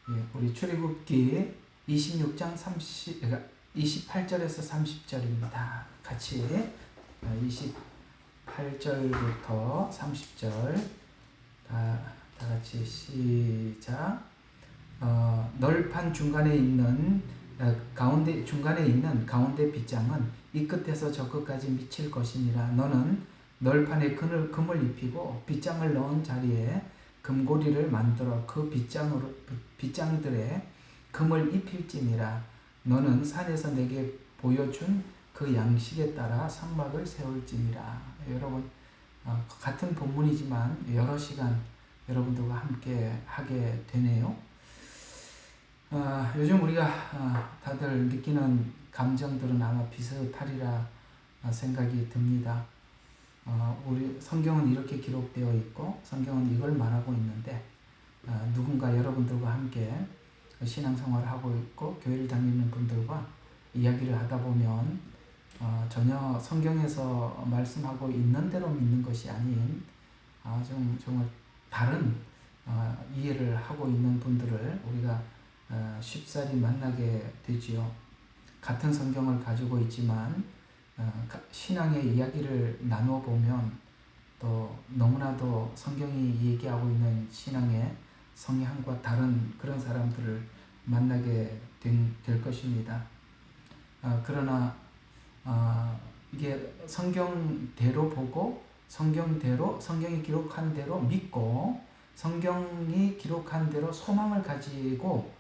우리 출애굽기 26장 28절에서 30절입니다. 같이 28절부터 30절 다 같이 시작. 널판 중간에 있는 가운데 빗장은 이 끝에서 저 끝까지 미칠 것이니라. 너는 널판에 금을 입히고 빗장을 넣은 자리에 금고리를 만들어 그 빗장들에 금을 입힐지니라. 너는 산에서 내게 보여준 그 양식에 따라 성막을 세울지니라. 여러분, 같은 본문이지만 여러 시간 여러분들과 함께 하게 되네요. 요즘 우리가 다들 느끼는 감정들은 아마 비슷하리라 생각이 듭니다. 우리 성경은 이렇게 기록되어 있고 성경은 이걸 말하고 있는데, 누군가 여러분들과 함께 신앙생활을 하고 있고 교회를 다니는 분들과 이야기를 하다 보면 전혀 성경에서 말씀하고 있는 대로 믿는 것이 아닌 정말 다른 이해를 하고 있는 분들을 우리가 쉽사리 만나게 되지요. 같은 성경을 가지고 있지만 신앙의 이야기를 나누어 보면 또 너무나도 성경이 얘기하고 있는 신앙의 성향과 다른 그런 사람들을 만나게 될 것입니다. 그러나 이게 성경대로 보고 성경이 기록한 대로 믿고 성경이 기록한 대로 소망을 가지고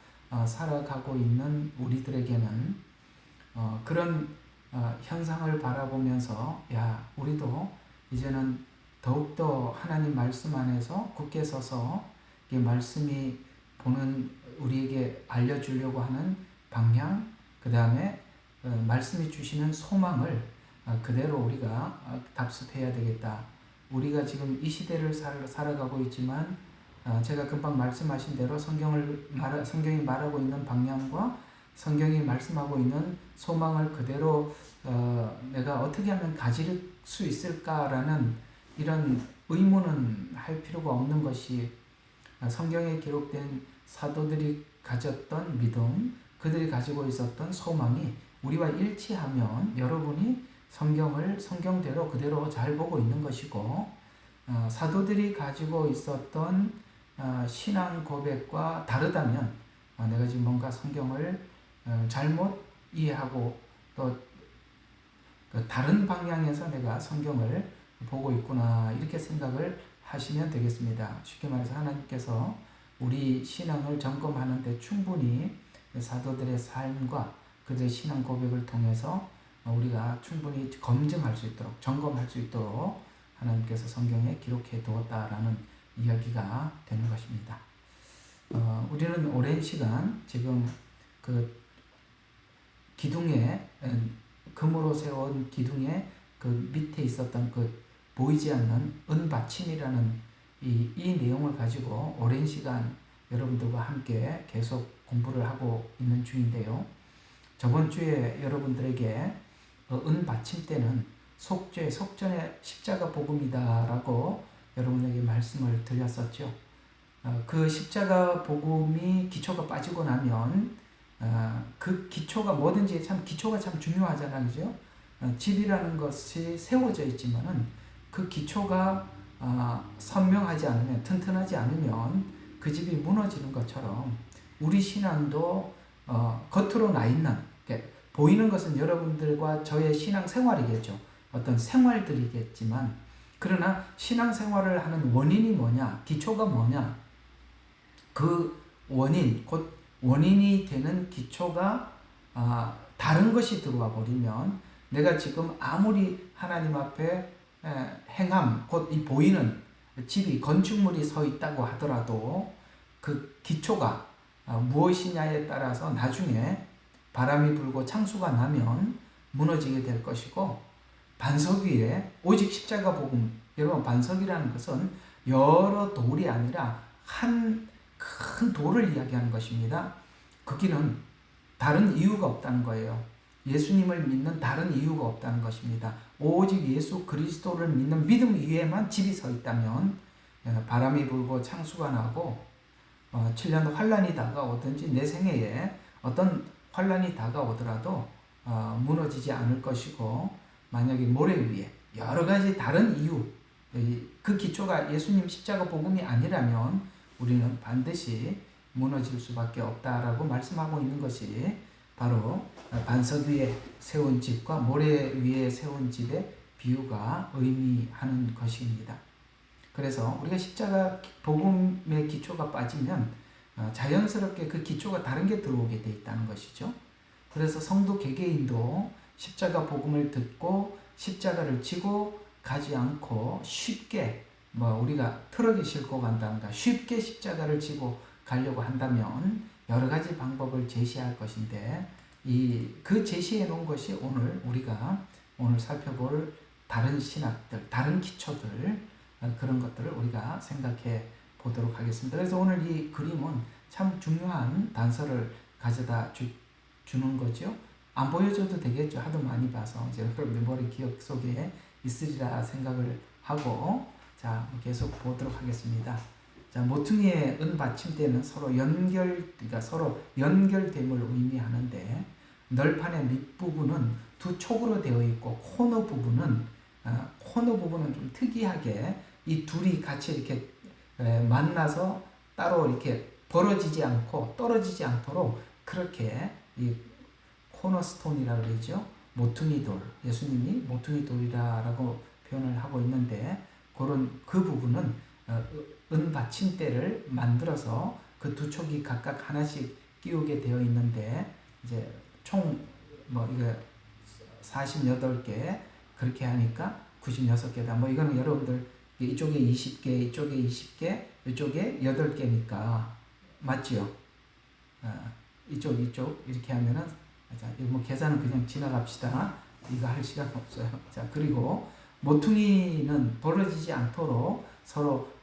살아가고 있는 우리들에게는 그런 현상을 바라보면서 우리도 이제는 더욱더 하나님 말씀 안에서 굳게 서서 이 말씀이 보는 우리에게 알려주려고 하는 방향, 그 다음에 말씀이 주시는 소망을 그대로 우리가 답습해야 되겠다. 우리가 지금 이 시대를 살아가고 있지만 제가 금방 말씀하신 대로 성경이 말하고 있는 방향과 성경이 말씀하고 있는 소망을 그대로 내가 어떻게 하면 가질 수 있을까라는 이런 의문은 할 필요가 없는 것이, 성경에 기록된 사도들이 가졌던 믿음, 그들이 가지고 있었던 소망이 우리와 일치하면 여러분이 성경을 성경대로 그대로 잘 보고 있는 것이고, 사도들이 가지고 있었던 신앙 고백과 다르다면 내가 지금 뭔가 성경을 잘못 이해하고 또 다른 방향에서 내가 성경을 보고 있구나, 이렇게 생각을 하시면 되겠습니다. 쉽게 말해서 하나님께서 우리 신앙을 점검하는 데 충분히 사도들의 삶과 그들의 신앙 고백을 통해서 우리가 충분히 검증할 수 있도록, 점검할 수 있도록 하나님께서 성경에 기록해 두었다라는 이야기가 되는 것입니다. 우리는 오랜 시간 지금 그 기둥에, 금으로 세운 기둥에 그 밑에 있었던 그 보이지 않는 은받침이라는 이 내용을 가지고 오랜 시간 여러분들과 함께 계속 공부를 하고 있는 중인데요. 저번 주에 여러분들에게 은받침 때는 속전의 십자가 복음이다라고 여러분에게 말씀을 드렸었죠. 그 십자가 복음이 기초가 빠지고 나면 그 기초가 뭐든지 기초가 참 중요하잖아요, 그죠? 집이라는 것이 세워져 있지만은 그 기초가 선명하지 않으면, 튼튼하지 않으면 그 집이 무너지는 것처럼 우리 신앙도 겉으로 나 있는, 보이는 것은 여러분들과 저의 신앙 생활이겠죠. 어떤 생활들이겠지만, 그러나 신앙 생활을 하는 원인이 뭐냐, 기초가 뭐냐, 그 원인, 곧 원인이 되는 기초가 다른 것이 들어와 버리면 내가 지금 아무리 하나님 앞에 행함, 곧 이 보이는 집이, 건축물이 서 있다고 하더라도 그 기초가 무엇이냐에 따라서 나중에 바람이 불고 창수가 나면 무너지게 될 것이고, 반석 위에 오직 십자가 복음, 여러분 반석이라는 것은 여러 돌이 아니라 한 큰 돌을 이야기하는 것입니다. 거기는 다른 이유가 없다는 거예요. 예수님을 믿는 다른 이유가 없다는 것입니다. 오직 예수 그리스도를 믿는 믿음 위에만 집이 서 있다면 바람이 불고 창수가 나고 7년 환란이 다가오든지 내 생애에 어떤 환란이 다가오더라도 무너지지 않을 것이고, 만약에 모래 위에 여러 가지 다른 이유, 그 기초가 예수님 십자가 복음이 아니라면 우리는 반드시 무너질 수밖에 없다라고 말씀하고 있는 것이 바로 반석 위에 세운 집과 모래 위에 세운 집의 비유가 의미하는 것입니다. 그래서 우리가 십자가 복음의 기초가 빠지면 자연스럽게 그 기초가 다른 게 들어오게 돼 있다는 것이죠. 그래서 성도 개개인도 십자가 복음을 듣고 십자가를 지고 가지 않고 쉽게 우리가 트럭에 싣고 간다든가 쉽게 십자가를 지고 가려고 한다면 여러 가지 방법을 제시할 것인데, 그 제시해 놓은 것이 우리가 오늘 살펴볼 다른 신학들, 다른 기초들, 그런 것들을 우리가 생각해 보도록 하겠습니다. 그래서 오늘 이 그림은 참 중요한 단서를 가져다 주는 거죠. 안 보여줘도 되겠죠. 하도 많이 봐서 이제 여러분들 머리 기억 속에 있으리라 생각을 하고, 자 계속 보도록 하겠습니다. 자, 모퉁이의 은 받침대는 그러니까 서로 연결됨을 의미하는데, 널판의 밑부분은 두 촉으로 되어 있고 코너 부분은 좀 특이하게 이 둘이 같이 이렇게 만나서 따로 이렇게 벌어지지 않고 떨어지지 않도록 그렇게 이 코너스톤이라고 그러죠. 모퉁이 돌, 예수님이 모퉁이 돌이라고 표현을 하고 있는데, 그 부분은 은 받침대를 만들어서 그 두 촉이 각각 하나씩 끼우게 되어 있는데, 이제 총 이게 48개 그렇게 하니까 96개다. 이거는 여러분들 이쪽에 20개, 이쪽에 20개, 이쪽에 8개니까 맞지요? 이쪽 이렇게 하면은, 자, 계산은 그냥 지나갑시다. 이거 할 시간 없어요. 자, 그리고 모퉁이는 벌어지지 않도록 서로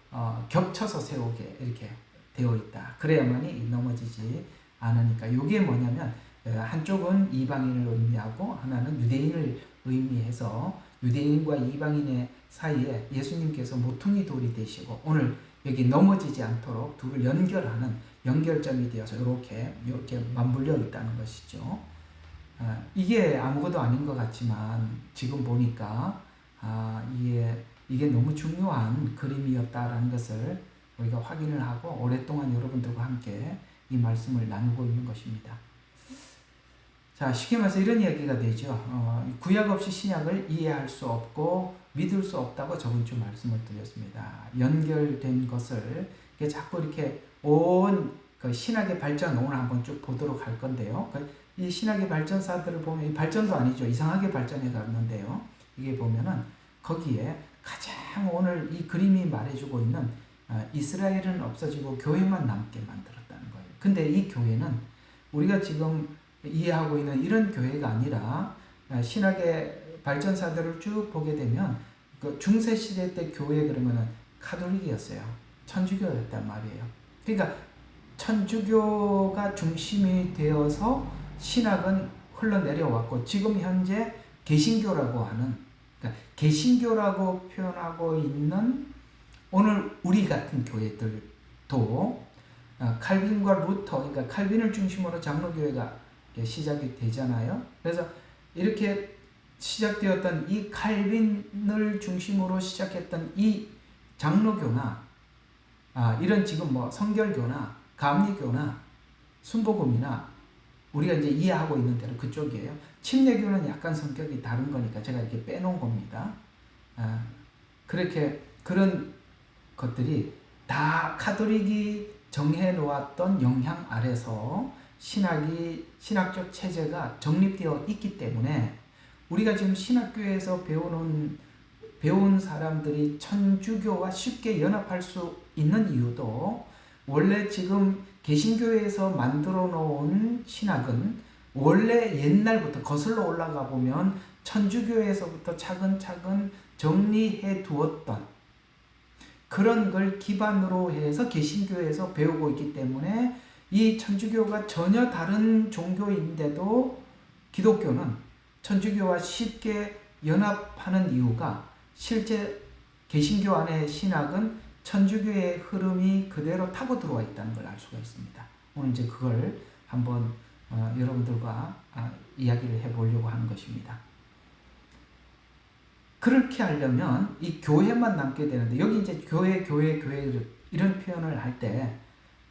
겹쳐서 세우게 이렇게 되어 있다. 그래야만이 넘어지지 않으니까. 이게 뭐냐면 한쪽은 이방인을 의미하고 하나는 유대인을 의미해서 유대인과 이방인의 사이에 예수님께서 모퉁이 돌이 되시고 오늘 여기 넘어지지 않도록 둘을 연결하는 연결점이 되어서 이렇게 맞물려 있다는 것이죠. 이게 아무것도 아닌 것 같지만 지금 보니까 이게 너무 중요한 그림이었다라는 것을 우리가 확인을 하고 오랫동안 여러분들과 함께 이 말씀을 나누고 있는 것입니다. 자, 쉽게 말해서 이런 이야기가 되죠. 구약 없이 신약을 이해할 수 없고 믿을 수 없다고 저번 주 말씀을 드렸습니다. 연결된 것을 자꾸 이렇게 그 신학의 발전 오늘 한번 쭉 보도록 할 건데요. 이 신학의 발전사들을 보면 이 발전도 아니죠. 이상하게 발전해 갔는데요. 이게 보면은 거기에 가장 오늘 이 그림이 말해주고 있는 이스라엘은 없어지고 교회만 남게 만들었다는 거예요. 근데 이 교회는 우리가 지금 이해하고 있는 이런 교회가 아니라 신학의 발전사들을 쭉 보게 되면 그 중세시대 때 교회 그러면은 카톨릭이었어요. 천주교였단 말이에요. 그러니까 천주교가 중심이 되어서 신학은 흘러내려왔고 지금 현재 개신교라고 하는, 그러니까 개신교라고 표현하고 있는 오늘 우리 같은 교회들도 칼빈과 루터, 그러니까 칼빈을 중심으로 장로교회가 시작이 되잖아요. 그래서 이렇게 시작되었던 이 칼빈을 중심으로 시작했던 이 장로교나 이런 지금 성결교나 감리교나 순복음이나 우리가 이제 이해하고 있는 대로 그쪽이에요. 침례교는 약간 성격이 다른 거니까 제가 이렇게 빼놓은 겁니다. 그렇게 그런 것들이 다 카톨릭이 정해 놓았던 영향 아래서 신학적 체제가 정립되어 있기 때문에 우리가 지금 신학교에서 배운 사람들이 천주교와 쉽게 연합할 수 있는 이유도 원래 지금 개신교에서 만들어 놓은 신학은 원래 옛날부터 거슬러 올라가 보면 천주교에서부터 차근차근 정리해 두었던 그런 걸 기반으로 해서 개신교에서 배우고 있기 때문에 이 천주교가 전혀 다른 종교인데도 기독교는 천주교와 쉽게 연합하는 이유가 실제 개신교 안의 신학은 천주교의 흐름이 그대로 타고 들어와 있다는 걸 알 수가 있습니다. 오늘 이제 그걸 한번 여러분들과 이야기를 해보려고 하는 것입니다. 그렇게 하려면 이 교회만 남게 되는데, 여기 이제 교회 이런 표현을 할 때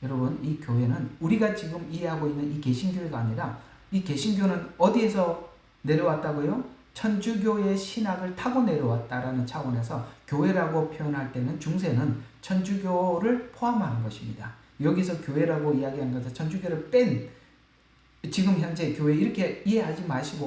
여러분, 이 교회는 우리가 지금 이해하고 있는 이 개신교회가 아니라, 이 개신교는 어디에서 내려왔다고요? 천주교의 신학을 타고 내려왔다라는 차원에서 교회라고 표현할 때는 중세는 천주교를 포함하는 것입니다. 여기서 교회라고 이야기하는 것은 천주교를 뺀, 지금 현재 교회 이렇게 이해하지 마시고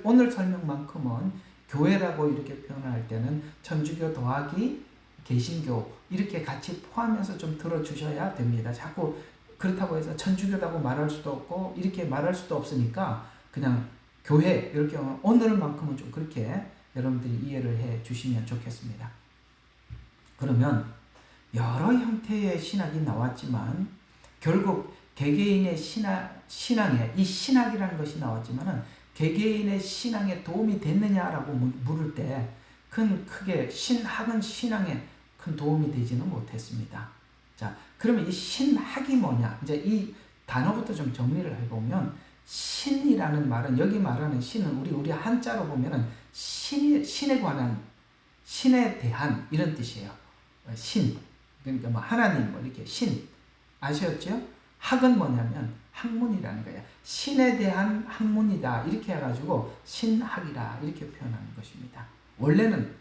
오늘 설명만큼은 교회라고 이렇게 표현할 때는 천주교 더하기 개신교 이렇게 같이 포함해서 좀 들어주셔야 됩니다. 자꾸 그렇다고 해서 천주교라고 말할 수도 없고 이렇게 말할 수도 없으니까 그냥 교회 이렇게 오늘만큼은 좀 그렇게 여러분들이 이해를 해 주시면 좋겠습니다. 그러면 여러 형태의 신학이 나왔지만 결국 개개인의 신앙에, 이 신학이라는 것이 나왔지만은 개개인의 신앙에 도움이 됐느냐라고 물을 때 크게 신학은 신앙에 큰 도움이 되지는 못했습니다. 자, 그러면 이 신학이 뭐냐? 이제 이 단어부터 좀 정리를 해보면, 신이라는 말은, 여기 말하는 신은 우리 한자로 보면은 신에 관한, 신에 대한 이런 뜻이에요. 신. 그러니까 뭐 하나님 뭐 이렇게 신. 아셨죠? 학은 뭐냐면 학문이라는 거예요. 신에 대한 학문이다. 이렇게 해가지고 신학이라 이렇게 표현하는 것입니다. 원래는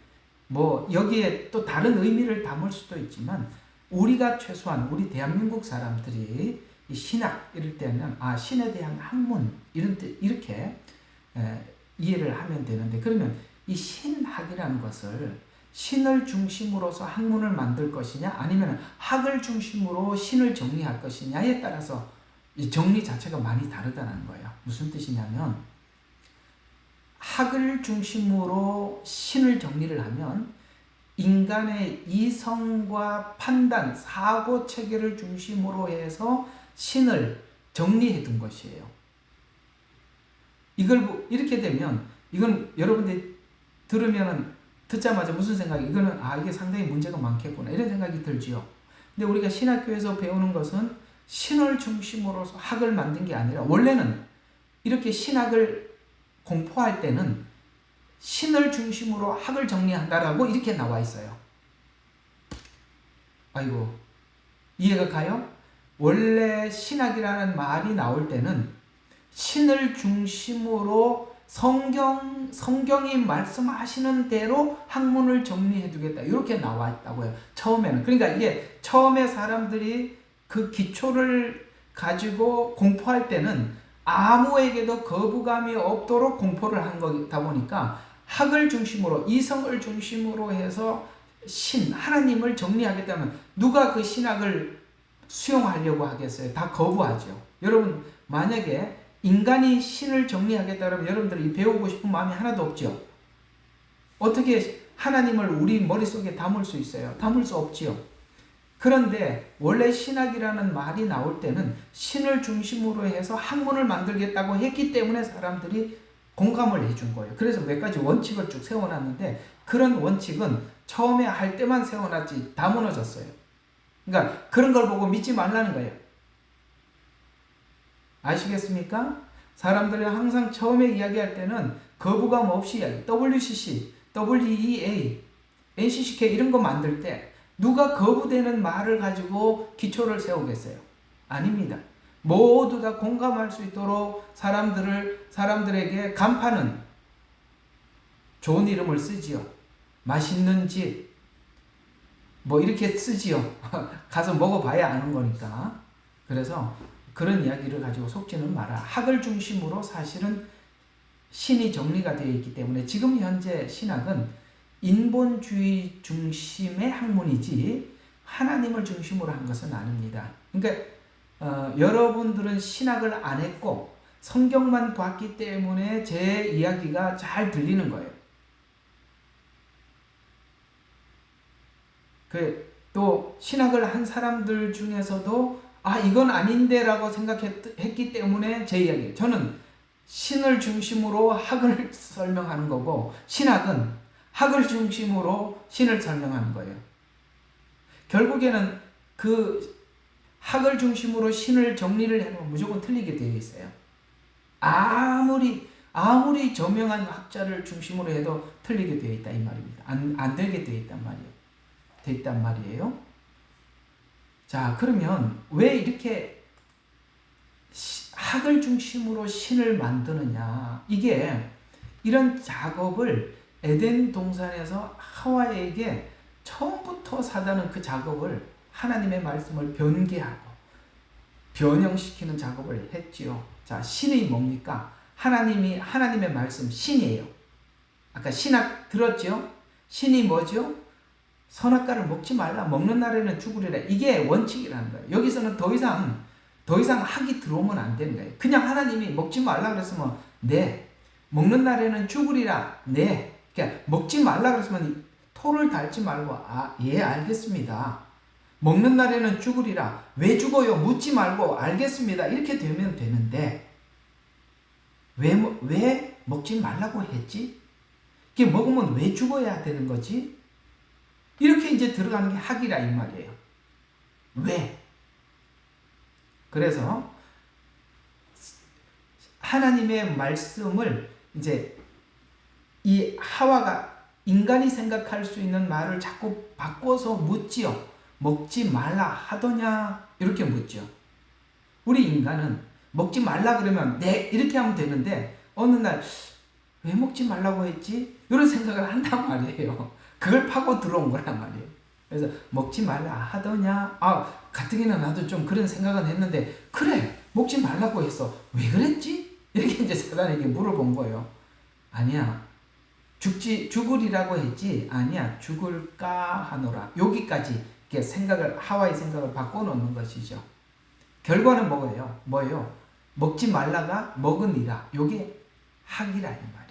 뭐 여기에 또 다른 의미를 담을 수도 있지만, 우리가 최소한 우리 대한민국 사람들이 이 신학 이럴 때는 신에 대한 학문 이런 뜻 이렇게 이해를 하면 되는데, 그러면 이 신학이라는 것을 신을 중심으로서 학문을 만들 것이냐, 아니면 학을 중심으로 신을 정리할 것이냐에 따라서 이 정리 자체가 많이 다르다는 거예요. 무슨 뜻이냐면, 학을 중심으로 신을 정리를 하면 인간의 이성과 판단, 사고 체계를 중심으로 해서 신을 정리해 둔 것이에요. 이걸 이렇게 되면, 이건 여러분들이 들으면은 듣자마자 무슨 생각이, 이거는 이게 상당히 문제가 많겠구나 이런 생각이 들지요. 근데 우리가 신학교에서 배우는 것은 신을 중심으로서 학을 만든 게 아니라, 원래는 이렇게 신학을 공포할 때는 신을 중심으로 학을 정리한다라고 이렇게 나와 있어요. 아이고, 이해가 가요? 원래 신학이라는 말이 나올 때는 신을 중심으로 성경이 말씀하시는 대로 학문을 정리해 두겠다 이렇게 나와 있다고요. 처음에는. 그러니까 이게 처음에 사람들이 그 기초를 가지고 공포할 때는 아무에게도 거부감이 없도록 공포를 한 거다 보니까, 학을 중심으로, 이성을 중심으로 해서 하나님을 정리하겠다면 누가 그 신학을 수용하려고 하겠어요? 다 거부하죠. 여러분, 만약에 인간이 신을 정리하겠다 그러면 여러분들이 배우고 싶은 마음이 하나도 없죠. 어떻게 하나님을 우리 머릿속에 담을 수 있어요? 담을 수 없지요. 그런데 원래 신학이라는 말이 나올 때는 신을 중심으로 해서 학문을 만들겠다고 했기 때문에 사람들이 공감을 해준 거예요. 그래서 몇 가지 원칙을 쭉 세워놨는데, 그런 원칙은 처음에 할 때만 세워놨지 다 무너졌어요. 그러니까 그런 걸 보고 믿지 말라는 거예요. 아시겠습니까? 사람들이 항상 처음에 이야기할 때는 거부감 없이 WCC, WEA, NCCK 이런 거 만들 때 누가 거부되는 말을 가지고 기초를 세우겠어요? 아닙니다. 모두 다 공감할 수 있도록 사람들에게 간판은 좋은 이름을 쓰지요. 맛있는 집, 뭐 이렇게 쓰지요. 가서 먹어봐야 아는 거니까. 그래서 그런 이야기를 가지고 속지는 마라. 학을 중심으로 사실은 신이 정리가 되어 있기 때문에 지금 현재 신학은 인본주의 중심의 학문이지 하나님을 중심으로 한 것은 아닙니다. 그러니까 여러분들은 신학을 안 했고 성경만 봤기 때문에 제 이야기가 잘 들리는 거예요. 또 신학을 한 사람들 중에서도 이건 아닌데 라고 생각했기 때문에 제 이야기예요. 저는 신을 중심으로 학을 설명하는 거고, 신학은 학을 중심으로 신을 설명하는 거예요. 결국에는 그 학을 중심으로 신을 정리를 해놓으면 무조건 틀리게 되어 있어요. 아무리 저명한 학자를 중심으로 해도 틀리게 되어 있다 이 말입니다. 안 되게 되어 있단 말이에요. 자, 그러면 왜 이렇게 학을 중심으로 신을 만드느냐? 이게 이런 작업을 에덴 동산에서 하와에게 처음부터 사단은 그 작업을 하나님의 말씀을 변개하고 변형시키는 작업을 했지요. 자, 신이 뭡니까? 하나님의 말씀 신이에요. 아까 신학 들었죠? 신이 뭐죠? 선악과를 먹지 말라. 먹는 날에는 죽으리라. 이게 원칙이라는 거예요. 여기서는 더 이상 학이 들어오면 안 되는 거예요. 그냥 하나님이 먹지 말라 그랬으면 네. 먹는 날에는 죽으리라. 네. 그러니까 먹지 말라 그랬으면 토를 달지 말고 예, 알겠습니다. 먹는 날에는 죽으리라. 왜 죽어요? 묻지 말고 알겠습니다. 이렇게 되면 되는데 왜 먹지 말라고 했지? 이게 먹으면 왜 죽어야 되는 거지? 이렇게 이제 들어가는 게 학이라 이 말이에요. 왜? 그래서 하나님의 말씀을 이제 이 하와가 인간이 생각할 수 있는 말을 자꾸 바꿔서 묻지요. 먹지 말라 하더냐? 이렇게 묻죠. 우리 인간은 먹지 말라 그러면 네 이렇게 하면 되는데 어느 날 왜 먹지 말라고 했지? 이런 생각을 한단 말이에요. 그걸 파고 들어온 거란 말이에요. 그래서 먹지 말라 하더냐? 가뜩이나 나도 좀 그런 생각은 했는데 그래 먹지 말라고 했어. 왜 그랬지? 이렇게 이제 사단에게 물어본 거예요. 아니야. 죽으리라고 했지? 아니야. 죽을까 하노라. 여기까지 이렇게 하와의 생각을 바꿔놓는 것이죠. 결과는 뭐예요? 먹지 말라가 먹으니라. 요게 학이라 이 말이에요.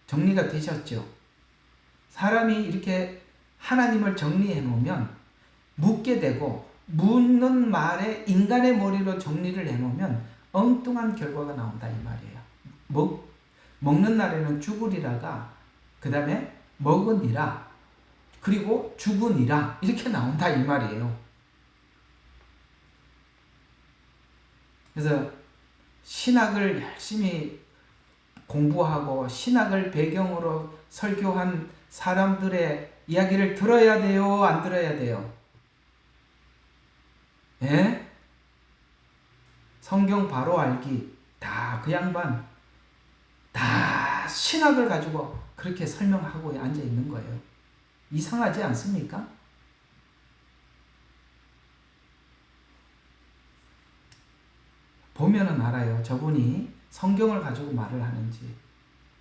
정리가 되셨죠? 사람이 이렇게 하나님을 정리해 놓으면 묻게 되고 묻는 말에 인간의 머리로 정리를 해 놓으면 엉뚱한 결과가 나온다 이 말이에요. 먹는 날에는 죽으리라가 그 다음에 먹으니라 그리고 죽으니라 이렇게 나온다 이 말이에요. 그래서 신학을 열심히 공부하고 신학을 배경으로 설교한 사람들의 이야기를 들어야 돼요? 안 들어야 돼요? 예? 성경 바로 알기 다 그 양반 다 신학을 가지고 그렇게 설명하고 앉아 있는 거예요. 이상하지 않습니까? 보면은 알아요. 저분이 성경을 가지고 말을 하는지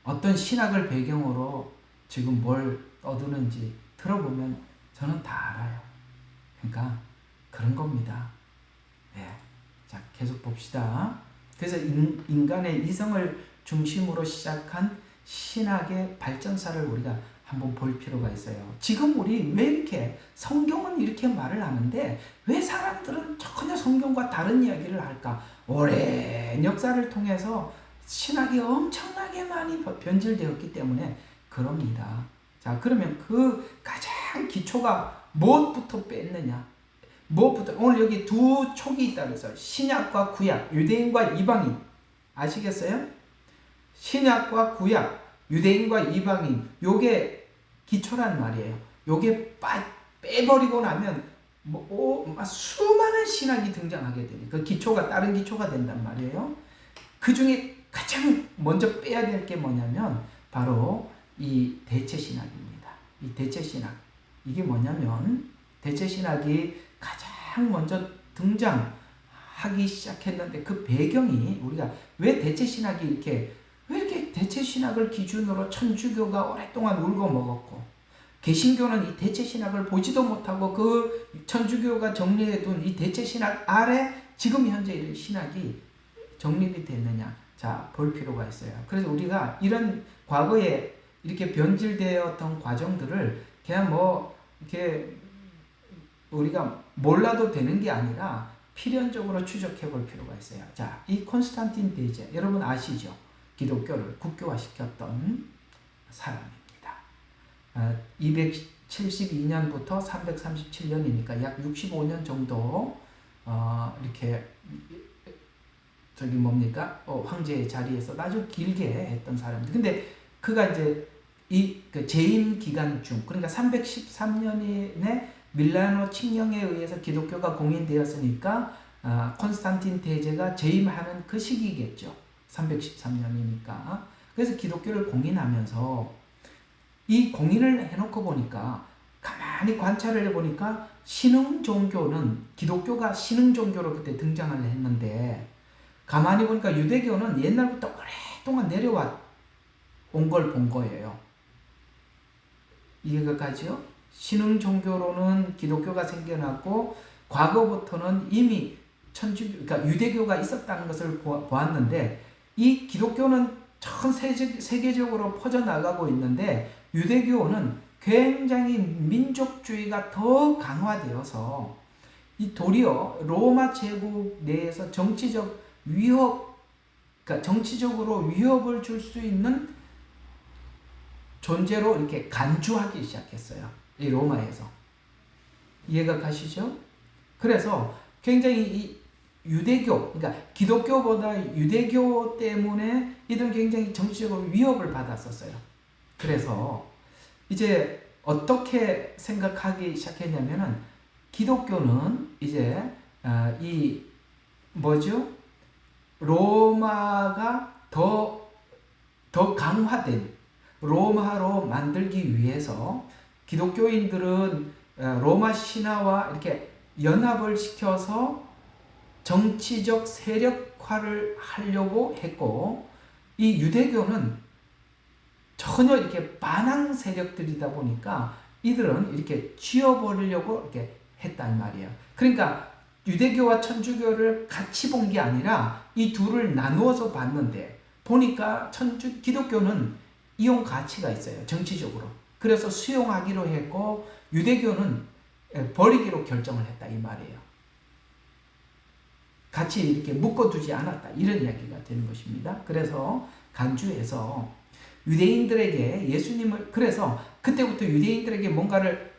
어떤 신학을 배경으로 지금 뭘 떠드는지 들어보면 저는 다 알아요. 그러니까 그런 겁니다. 네. 자, 계속 봅시다. 그래서 인간의 이성을 중심으로 시작한 신학의 발전사를 우리가 한번 볼 필요가 있어요. 지금 우리 왜 이렇게 성경은 이렇게 말을 하는데 왜 사람들은 전혀 성경과 다른 이야기를 할까? 오랜 역사를 통해서 신학이 엄청나게 많이 변질되었기 때문에 그럽니다. 자, 그러면 그 가장 기초가 무엇부터 뺐느냐? 오늘 여기 두 촉이 있다 그래서 신약과 구약, 유대인과 이방인 아시겠어요? 신약과 구약, 유대인과 이방인 요게 기초란 말이에요. 요게 빼버리고 나면 수많은 신학이 등장하게 되니 그 기초가 다른 기초가 된단 말이에요. 그 중에 가장 먼저 빼야 될 게 뭐냐면 바로 이 대체신학입니다. 이 대체신학 이게 뭐냐면 대체신학이 가장 먼저 등장하기 시작했는데 그 배경이 우리가 왜 대체신학이 왜 이렇게 대체신학을 기준으로 천주교가 오랫동안 울고 먹었고 개신교는 이 대체신학을 보지도 못하고 그 천주교가 정리해둔 이 대체신학 아래 지금 현재 이런 신학이 정립이 됐느냐 자, 볼 필요가 있어요. 그래서 우리가 이런 과거에 이렇게 변질되었던 과정들을 그냥 이렇게 우리가 몰라도 되는 게 아니라 필연적으로 추적해 볼 필요가 있어요. 자, 이 콘스탄틴 대제 여러분 아시죠? 기독교를 국교화시켰던 사람입니다. 372년부터 337년이니까 약 65년 정도 이렇게 황제의 자리에서 아주 길게 했던 사람들. 근데 그가 이제 그 재임 기간 중, 그러니까 313년에 밀라노 칙령에 의해서 기독교가 공인되었으니까 콘스탄틴 대제가 재임하는 그 시기겠죠. 313년이니까. 그래서 기독교를 공인하면서 이 공인을 해놓고 보니까 가만히 관찰을 해보니까 신흥 종교는, 기독교가 신흥 종교로 그때 등장을 했는데, 가만히 보니까 유대교는 옛날부터 오랫동안 내려와 온 걸 본 거예요. 이해가 가죠? 신흥 종교로는 기독교가 생겨났고, 과거부터는 이미 그러니까 유대교가 있었다는 것을 보았는데, 이 기독교는 전 세계적으로 퍼져나가고 있는데, 유대교는 굉장히 민족주의가 더 강화되어서 이 도리어 로마 제국 내에서 정치적 위협, 그러니까 정치적으로 위협을 줄 수 있는 존재로 이렇게 간주하기 시작했어요. 이 로마에서. 이해가 가시죠? 그래서 굉장히 이 유대교, 그러니까 기독교보다 유대교 때문에 이들은 굉장히 정치적으로 위협을 받았었어요. 그래서 이제 어떻게 생각하기 시작했냐면은, 기독교는 이제 로마가 더 강화된 로마로 만들기 위해서 기독교인들은 로마 신화와 이렇게 연합을 시켜서 정치적 세력화를 하려고 했고, 이 유대교는 전혀 이렇게 반항 세력들이다 보니까 이들은 이렇게 지워버리려고 이렇게 했단 말이에요. 그러니까 유대교와 천주교를 같이 본 게 아니라 이 둘을 나누어서 봤는데, 보니까 기독교는 이용 가치가 있어요. 정치적으로. 그래서 수용하기로 했고, 유대교는 버리기로 결정을 했다, 이 말이에요. 같이 이렇게 묶어두지 않았다, 이런 이야기가 되는 것입니다. 그래서 간주해서 유대인들에게 예수님을, 그래서 그때부터 유대인들에게 뭔가를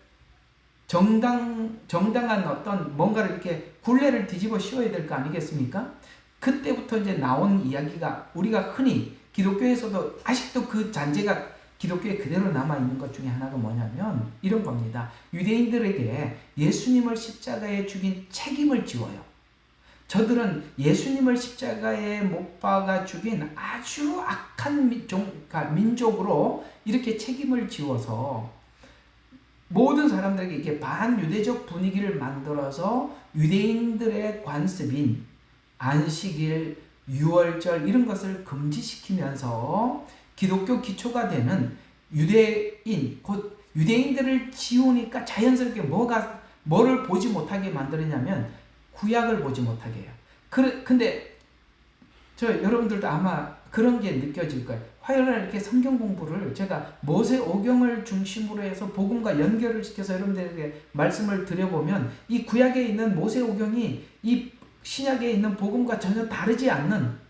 정당한 어떤 뭔가를 이렇게 굴레를 뒤집어 씌워야 될 거 아니겠습니까? 그때부터 이제 나온 이야기가, 우리가 흔히 기독교에서도 아직도 그 잔재가 기독교에 그대로 남아있는 것 중에 하나가 뭐냐면 이런 겁니다. 유대인들에게 예수님을 십자가에 죽인 책임을 지워요. 저들은 예수님을 십자가에 못 박아 죽인 아주 악한 민족으로 이렇게 책임을 지워서 모든 사람들에게 이렇게 반유대적 분위기를 만들어서 유대인들의 관습인 안식일, 유월절 이런 것을 금지시키면서 기독교 기초가 되는 유대인, 곧 유대인들을 지우니까 자연스럽게 뭐를 보지 못하게 만들었냐면 구약을 보지 못하게 해요. 근데 여러분들도 아마 그런 게 느껴질 거예요. 화요일날 이렇게 성경 공부를 제가 모세오경을 중심으로 해서 복음과 연결을 시켜서 여러분들에게 말씀을 드려보면, 이 구약에 있는 모세오경이 이 신약에 있는 복음과 전혀 다르지 않는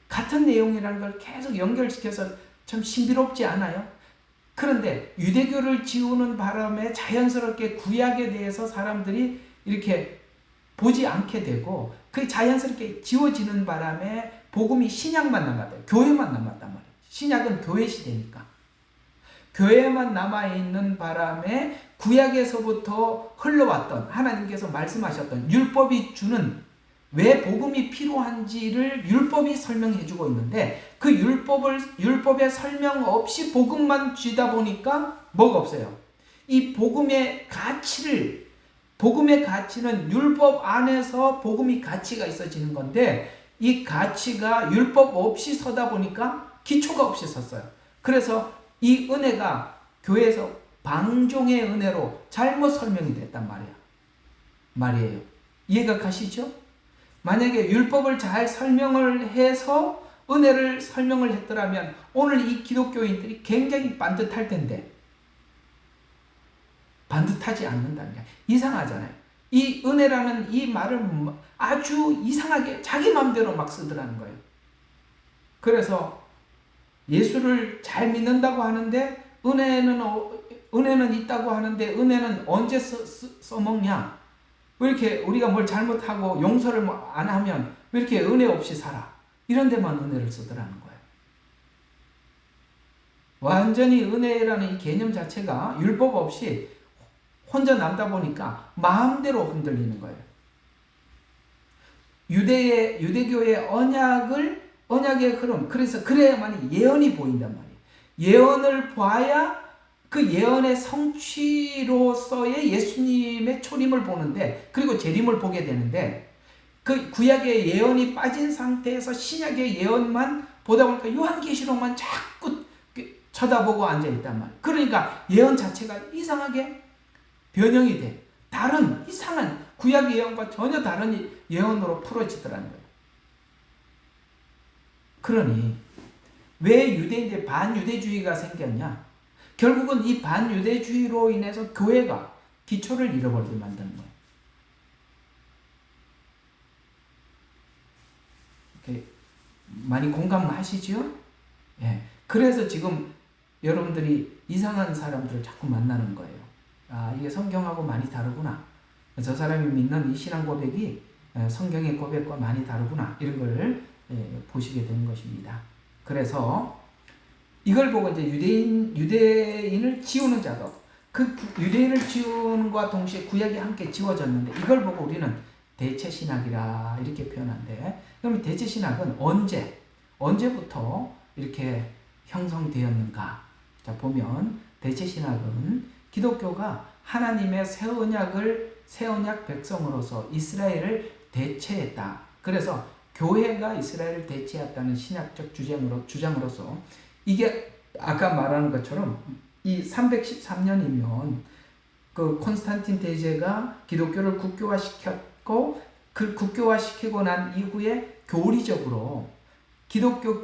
같은 내용이라는 걸 계속 연결시켜서 참 신비롭지 않아요? 그런데 유대교를 지우는 바람에 자연스럽게 구약에 대해서 사람들이 이렇게 보지 않게 되고, 그 자연스럽게 지워지는 바람에 복음이 신약만 남았대요. 교회만 남았단 말이에요. 신약은 교회 시대니까. 교회만 남아있는 바람에 구약에서부터 흘러왔던, 하나님께서 말씀하셨던 율법이 주는, 왜 복음이 필요한지를 율법이 설명해 주고 있는데, 그 율법의 설명 없이 복음만 쥐다 보니까 뭐가 없어요. 이 복음의 가치는 율법 안에서 복음이 가치가 있어지는 건데, 이 가치가 율법 없이 서다 보니까 기초가 없이 섰어요. 그래서 이 은혜가 교회에서 방종의 은혜로 잘못 설명이 됐단 말이에요. 이해가 가시죠? 만약에 율법을 잘 설명을 해서 은혜를 설명을 했더라면 오늘 이 기독교인들이 굉장히 반듯할 텐데, 반듯하지 않는다는 게 이상하잖아요. 이 은혜라는 이 말을 아주 이상하게 자기 마음대로 막 쓰더라는 거예요. 그래서 예수를 잘 믿는다고 하는데 은혜는 은혜는 있다고 하는데 은혜는 언제 써먹냐? 왜 이렇게 우리가 뭘 잘못하고 용서를 안 하면 왜 이렇게 은혜 없이 살아? 이런 데만 은혜를 쓰더라는 거예요. 완전히 은혜라는 이 개념 자체가 율법 없이 혼자 남다 보니까 마음대로 흔들리는 거예요. 유대교의 언약의 흐름, 그래서 그래야만 예언이 보인단 말이에요. 예언을 봐야 그 예언의 성취로서의 예수님의 초림을 보는데, 그리고 재림을 보게 되는데, 그 구약의 예언이 빠진 상태에서 신약의 예언만 보다 보니까 요한계시록만 자꾸 쳐다보고 앉아있단 말이에요. 그러니까 예언 자체가 이상하게 변형이 돼. 다른 이상한 구약 예언과 전혀 다른 예언으로 풀어지더라는 거예요. 그러니 왜 유대인들 반유대주의가 생겼냐? 결국은 이 반유대주의로 인해서 교회가 기초를 잃어버리게 만드는 거예요. 이렇게 많이 공감하시죠? 예. 그래서 지금 여러분들이 이상한 사람들을 자꾸 만나는 거예요. 아, 이게 성경하고 많이 다르구나. 저 사람이 믿는 이 신앙 고백이 성경의 고백과 많이 다르구나. 이런 걸 보시게 되는 것입니다. 그래서 이걸 보고 이제 유대인을 지우는 작업. 그 유대인을 지우는과 동시에 구약이 함께 지워졌는데 이걸 보고 우리는 대체신학이라 이렇게 표현한대. 그럼 대체신학은 언제부터 이렇게 형성되었는가? 자, 보면 대체신학은 기독교가 하나님의 새 언약 백성으로서 이스라엘을 대체했다. 그래서 교회가 이스라엘을 대체했다는 신학적 주장으로서 이게 아까 말하는 것처럼 이 313년이면 그 콘스탄틴 대제가 기독교를 국교화시켰고 그 국교화시키고 난 이후에 교리적으로 기독교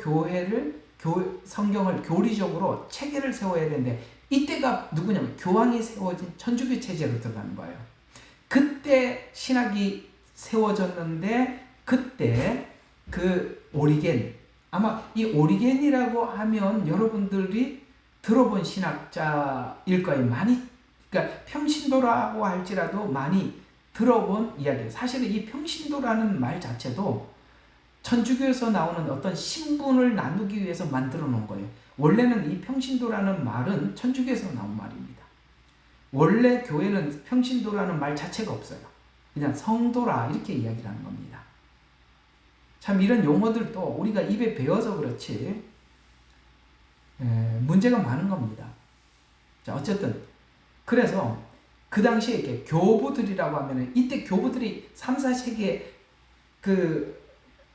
성경을 교리적으로 체계를 세워야 되는데 이때가 누구냐면 교황이 세워진 천주교 체제로 들어가는 거예요. 그때 신학이 세워졌는데 그때 그 오리겐, 아마 이 오리겐이라고 하면 여러분들이 들어본 신학자일 거예요. 많이, 그러니까 평신도라고 할지라도 많이 들어본 이야기예요. 사실은 이 평신도라는 말 자체도 천주교에서 나오는 어떤 신분을 나누기 위해서 만들어 놓은 거예요. 원래는 이 평신도라는 말은 천주교에서 나온 말입니다. 원래 교회는 평신도라는 말 자체가 없어요. 그냥 성도라 이렇게 이야기를 하는 겁니다. 참 이런 용어들도 우리가 입에 배워서 그렇지 문제가 많은 겁니다. 자, 어쨌든 그래서 그 당시에 이렇게 교부들이라고 하면은 이때 교부들이 3, 4세기에 그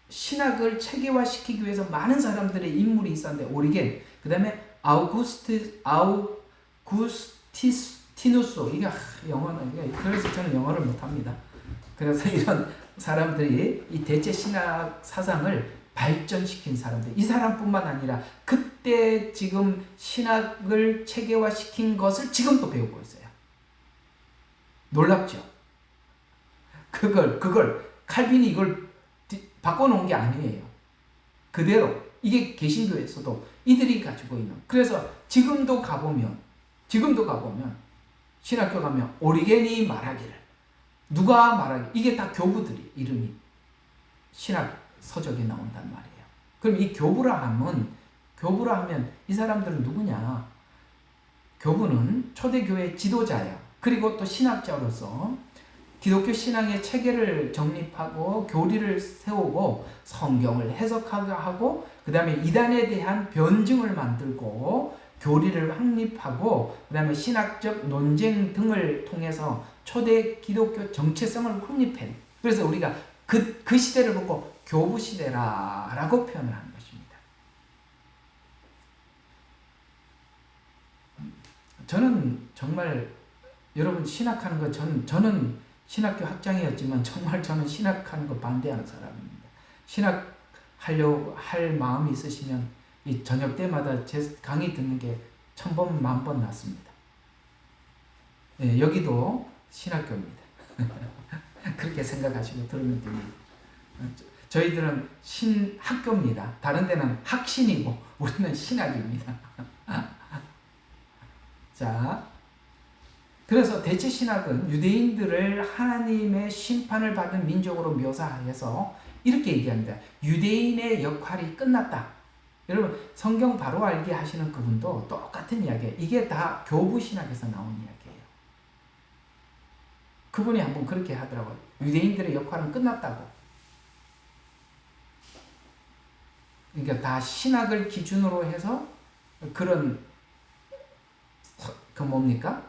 신학을 체계화시키기 위해서 많은 사람들의 인물이 있었는데 오리겐, 그 다음에 아우구스티누스, 이게 영어는, 그래서 저는 영어를 못합니다. 그래서 이런 사람들이 이 대체 신학 사상을 발전시킨 사람들, 이 사람뿐만 아니라 그때 지금 신학을 체계화시킨 것을 지금도 배우고 있어요. 놀랍죠? 그걸 칼빈이 이걸 바꿔놓은 게 아니에요. 그대로 이게 개신교에서도 이들이 가지고 있는. 그래서 지금도 가보면 신학교 가면 오리겐이 말하기를, 누가 말하기, 이게 다 교부들이 이름이 신학 서적에 나온단 말이에요. 그럼 이 교부라 하면 이 사람들은 누구냐? 교부는 초대교회 지도자야. 그리고 또 신학자로서 기독교 신앙의 체계를 정립하고 교리를 세우고 성경을 해석하고 그 다음에 이단에 대한 변증을 만들고 교리를 확립하고 그 다음에 신학적 논쟁 등을 통해서 초대 기독교 정체성을 확립해. 그래서 우리가 그 시대를 보고 교부 시대라고 표현을 하는 것입니다. 저는 정말 여러분 신학하는 거 저는 신학교 학장이었지만 정말 저는 신학하는 거 반대하는 사람입니다. 신학하려고 할 마음이 있으시면 이 저녁 때마다 제 강의 듣는 게 1000번, 10,000번 낫습니다. 예, 여기도 신학교입니다. 그렇게 생각하시고 들으면 됩니다. 저희들은 신학교입니다. 다른 데는 학신이고 우리는 신학입니다. 자, 그래서 대체 신학은 유대인들을 하나님의 심판을 받는 민족으로 묘사해서 이렇게 얘기합니다. 유대인의 역할이 끝났다. 여러분 성경 바로 알게 하시는 그분도 똑같은 이야기예요. 이게 다 교부 신학에서 나온 이야기예요. 그분이 한번 그렇게 하더라고요. 유대인들의 역할은 끝났다고. 그러니까 다 신학을 기준으로 해서 그런 뭡니까?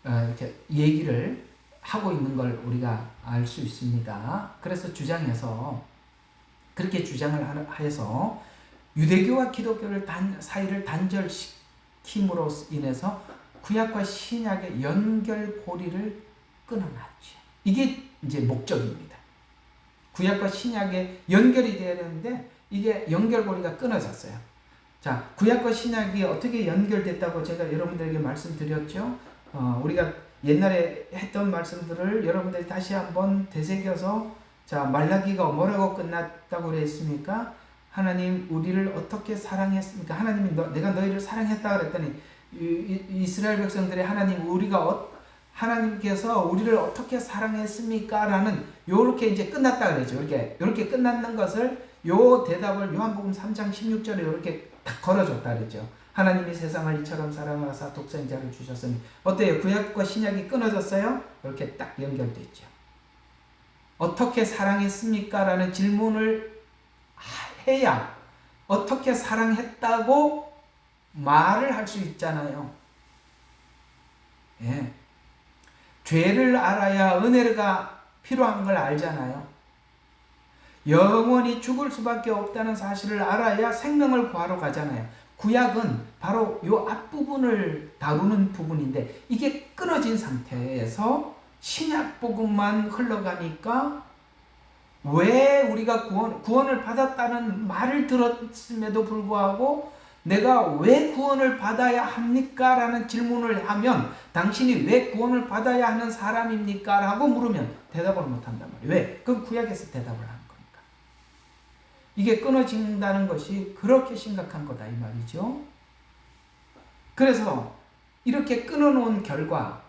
이렇게 얘기를 하고 있는 걸 우리가 알 수 있습니다. 그래서 주장해서 그렇게 주장을 해서 유대교와 기독교를 사이를 단절시킴으로 인해서 구약과 신약의 연결고리를 끊어놨죠. 이게 이제 목적입니다. 구약과 신약의 연결이 되어야 되는데 이게 연결고리가 끊어졌어요. 자, 구약과 신약이 어떻게 연결됐다고 제가 여러분들에게 말씀드렸죠. 우리가 옛날에 했던 말씀들을 여러분들이 다시 한번 되새겨서, 자, 말라기가 뭐라고 끝났다고 그랬습니까? 하나님 우리를 어떻게 사랑했습니까? 하나님이 내가 너희를 사랑했다 그랬더니 이스라엘 백성들이 하나님께서 우리를 어떻게 사랑했습니까? 라는 요렇게 이제 끝났다 그랬죠. 이렇게 끝났는 것을 요 대답을 요한복음 3장 16절에 이렇게 딱 걸어줬다 그랬죠. 하나님이 세상을 이처럼 사랑하사 독생자를 주셨으니 어때요? 구약과 신약이 끊어졌어요? 이렇게 딱 연결됐죠. 어떻게 사랑했습니까? 라는 질문을 해야 어떻게 사랑했다고 말을 할 수 있잖아요. 예. 죄를 알아야 은혜가 필요한 걸 알잖아요. 영원히 죽을 수밖에 없다는 사실을 알아야 생명을 구하러 가잖아요. 구약은 바로 이 앞부분을 다루는 부분인데 이게 끊어진 상태에서 신약 복음만 흘러가니까 왜 우리가 구원을 받았다는 말을 들었음에도 불구하고 내가 왜 구원을 받아야 합니까? 라는 질문을 하면 당신이 왜 구원을 받아야 하는 사람입니까? 라고 물으면 대답을 못한단 말이에요. 왜? 그건 구약에서 대답을 하는 거니까. 이게 끊어진다는 것이 그렇게 심각한 거다 이 말이죠. 그래서 이렇게 끊어놓은 결과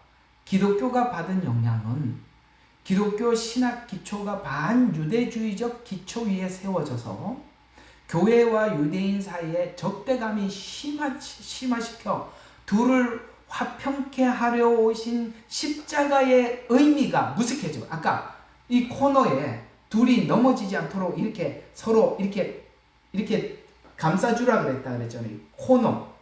기독교가 받은 영향은 기독교 신학 기초가 반유대주의적 기초 위에 세워져서 교회와 유대인 사이에 적대감이 심화시켜 둘을 화평케 하려 오신 십자가의 의미가 무색해지고, 아까 이 코너에 둘이 넘어지지 않도록 이렇게 서로 이렇게 감싸주라 그랬잖아요. 코너.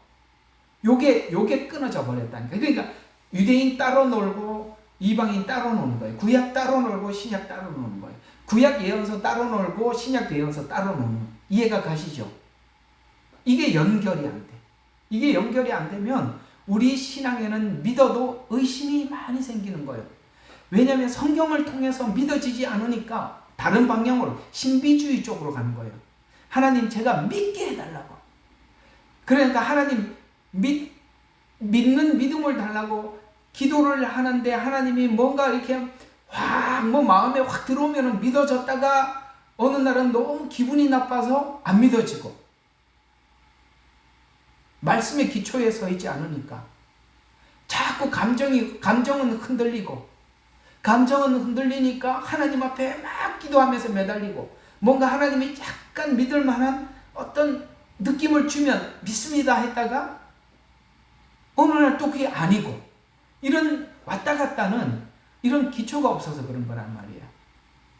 요게 끊어져 버렸다니까. 그러니까 유대인 따로 놀고 이방인 따로 노는 거예요. 구약 따로 놀고 신약 따로 노는 거예요. 구약 예언서 따로 놀고 신약 예언서 따로 노는. 이해가 가시죠? 이게 연결이 안 돼. 이게 연결이 안 되면 우리 신앙에는 믿어도 의심이 많이 생기는 거예요. 왜냐하면 성경을 통해서 믿어지지 않으니까 다른 방향으로 신비주의 쪽으로 가는 거예요. 하나님 제가 믿게 해달라고. 그러니까 하나님 믿는 믿음을 달라고 기도를 하는데 하나님이 뭔가 이렇게 마음에 확 들어오면 믿어졌다가 어느 날은 너무 기분이 나빠서 안 믿어지고 말씀의 기초에 서 있지 않으니까 자꾸 감정은 흔들리고 감정은 흔들리니까 하나님 앞에 막 기도하면서 매달리고 뭔가 하나님이 약간 믿을 만한 어떤 느낌을 주면 믿습니다 했다가 어느 날 또 그게 아니고 이런 왔다 갔다는 이런 기초가 없어서 그런 거란 말이에요.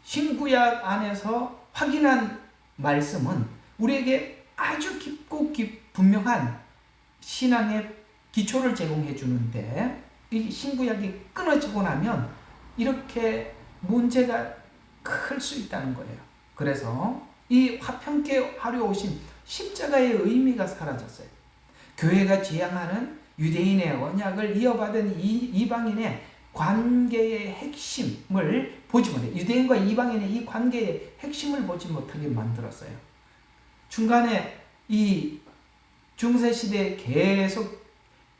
신구약 안에서 확인한 말씀은 우리에게 아주 깊고 분명한 신앙의 기초를 제공해 주는데 이 신구약이 끊어지고 나면 이렇게 문제가 클 수 있다는 거예요. 그래서 이 화평케 하려 오신 십자가의 의미가 사라졌어요. 교회가 지향하는 유대인의 언약을 이어받은 이방인의 관계의 핵심을 보지 못해. 유대인과 이방인의 이 관계의 핵심을 보지 못하게 만들었어요. 중간에 이 중세시대에 계속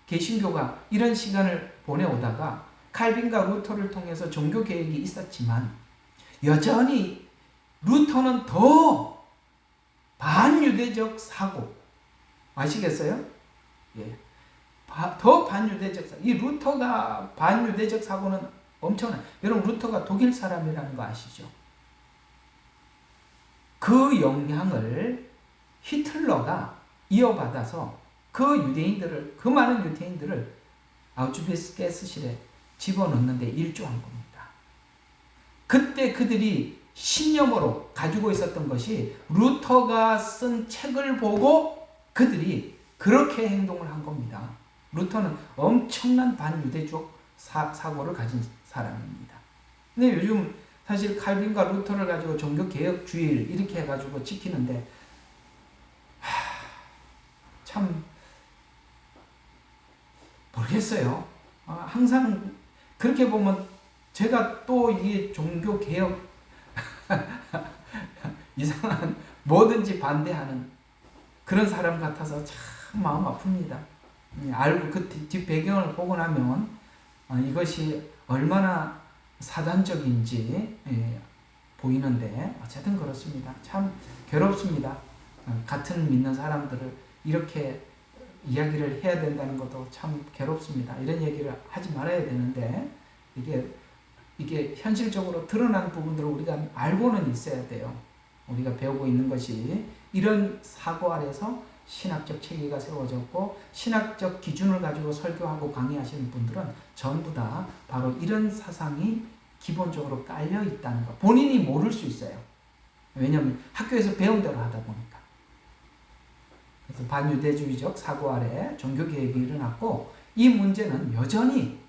개신교가 이런 시간을 보내오다가 칼빈과 루터를 통해서 종교개혁이 있었지만 여전히 루터는 더 반유대적 사고 아시겠어요? 예. 더 반유대적 사고. 이 루터가 반유대적 사고는 엄청나. 여러분 루터가 독일 사람이라는 거 아시죠? 그 영향을 히틀러가 이어받아서 그 많은 유대인들을 아우슈비츠게스실에 집어넣는데 일조한 겁니다. 그때 그들이 신념으로 가지고 있었던 것이 루터가 쓴 책을 보고 그들이 그렇게 행동을 한 겁니다. 루터는 엄청난 반유대적 사고를 가진 사람입니다. 근데 요즘 사실 칼빈과 루터를 가지고 종교개혁주일 이렇게 해가지고 지키는데 참 모르겠어요. 항상 그렇게 보면 제가 또 이게 종교개혁 이상한 뭐든지 반대하는 그런 사람 같아서 참 마음 아픕니다. 알고 그 뒷 배경을 보고 나면 이것이 얼마나 사단적인지 보이는데 어쨌든 그렇습니다. 참 괴롭습니다. 같은 믿는 사람들을 이렇게 이야기를 해야 된다는 것도 참 괴롭습니다. 이런 얘기를 하지 말아야 되는데 이게 현실적으로 드러난 부분들을 우리가 알고는 있어야 돼요. 우리가 배우고 있는 것이 이런 사고 아래서 신학적 체계가 세워졌고 신학적 기준을 가지고 설교하고 강의하시는 분들은 전부 다 바로 이런 사상이 기본적으로 깔려 있다는 것. 본인이 모를 수 있어요. 왜냐하면 학교에서 배운 대로 하다 보니까. 그래서 반유대주의적 사고 아래 종교개혁이 일어났고 이 문제는 여전히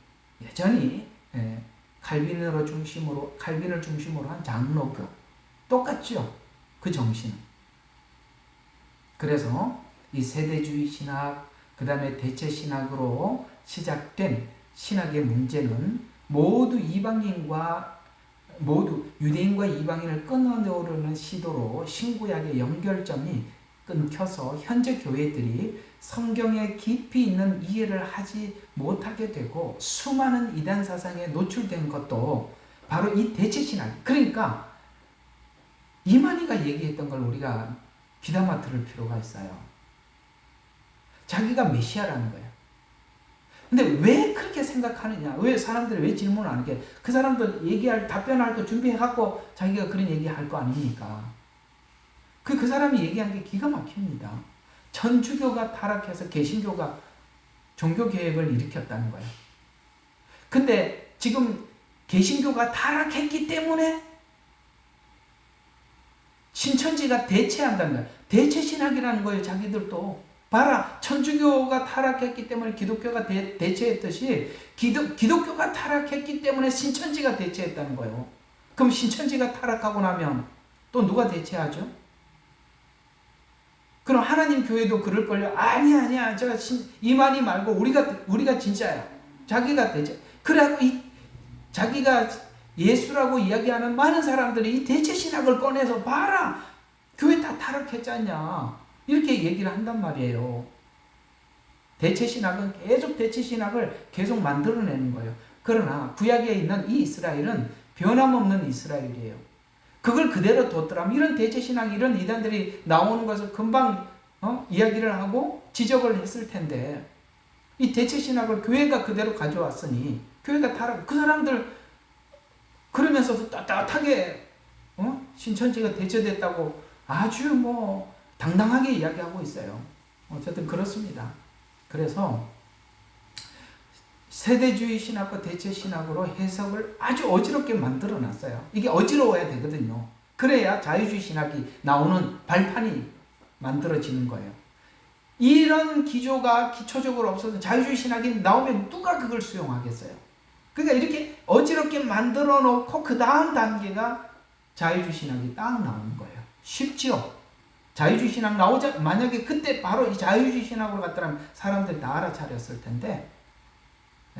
칼빈을 중심으로 한 장로교 똑같죠. 그 정신은. 그래서 이 세대주의 신학, 그 다음에 대체 신학으로 시작된 신학의 문제는 모두 유대인과 이방인을 끊어내려는 시도로 신구약의 연결점이 끊겨서 현재 교회들이 성경에 깊이 있는 이해를 하지 못하게 되고 수많은 이단 사상에 노출된 것도 바로 이 대체 신학. 그러니까 이만희가 얘기했던 걸 우리가 귀담아 들을 필요가 있어요. 자기가 메시아라는 거예요. 근데 왜 그렇게 생각하느냐? 왜 사람들이 왜 질문을 안 하게? 그 사람들 답변할 거 준비해갖고 자기가 그런 얘기할 거 아닙니까? 그 사람이 얘기한 게 기가 막힙니다. 천주교가 타락해서 개신교가 종교개혁을 일으켰다는 거예요. 근데 지금 개신교가 타락했기 때문에 신천지가 대체한다는 거예요. 대체신학이라는 거예요. 자기들도. 봐라. 천주교가 타락했기 때문에 기독교가 대체했듯이 기독교가 타락했기 때문에 신천지가 대체했다는 거예요. 그럼 신천지가 타락하고 나면 또 누가 대체하죠? 그럼 하나님 교회도 그럴걸요? 아니야. 제가 이만희 말고 우리가 진짜야. 자기가 대체. 그래갖고 자기가 예수라고 이야기하는 많은 사람들이 이 대체 신학을 꺼내서 봐라. 교회 다 타락했잖냐. 이렇게 얘기를 한단 말이에요. 대체 신학은 대체 신학을 계속 만들어내는 거예요. 그러나 구약에 있는 이 이스라엘은 변함없는 이스라엘이에요. 그걸 그대로 뒀더라면 이런 대체 신학, 이런 이단들이 나오는 것을 금방 이야기를 하고 지적을 했을 텐데 이 대체 신학을 교회가 그대로 가져왔으니 교회가 타락. 그 사람들 그러면서도 떳떳하게 신천지가 대체됐다고 아주 당당하게 이야기하고 있어요. 어쨌든 그렇습니다. 그래서 세대주의 신학과 대체 신학으로 해석을 아주 어지럽게 만들어 놨어요. 이게 어지러워야 되거든요. 그래야 자유주의 신학이 나오는 발판이 만들어지는 거예요. 이런 기조가 기초적으로 없어서 자유주의 신학이 나오면 누가 그걸 수용하겠어요? 그러니까 이렇게 어지럽게 만들어 놓고 그 다음 단계가 자유주의 신학이 딱 나오는 거예요. 쉽지요? 자유주의 신학 만약에 그때 바로 이 자유주의 신학으로 갔더라면 사람들이 다 알아차렸을 텐데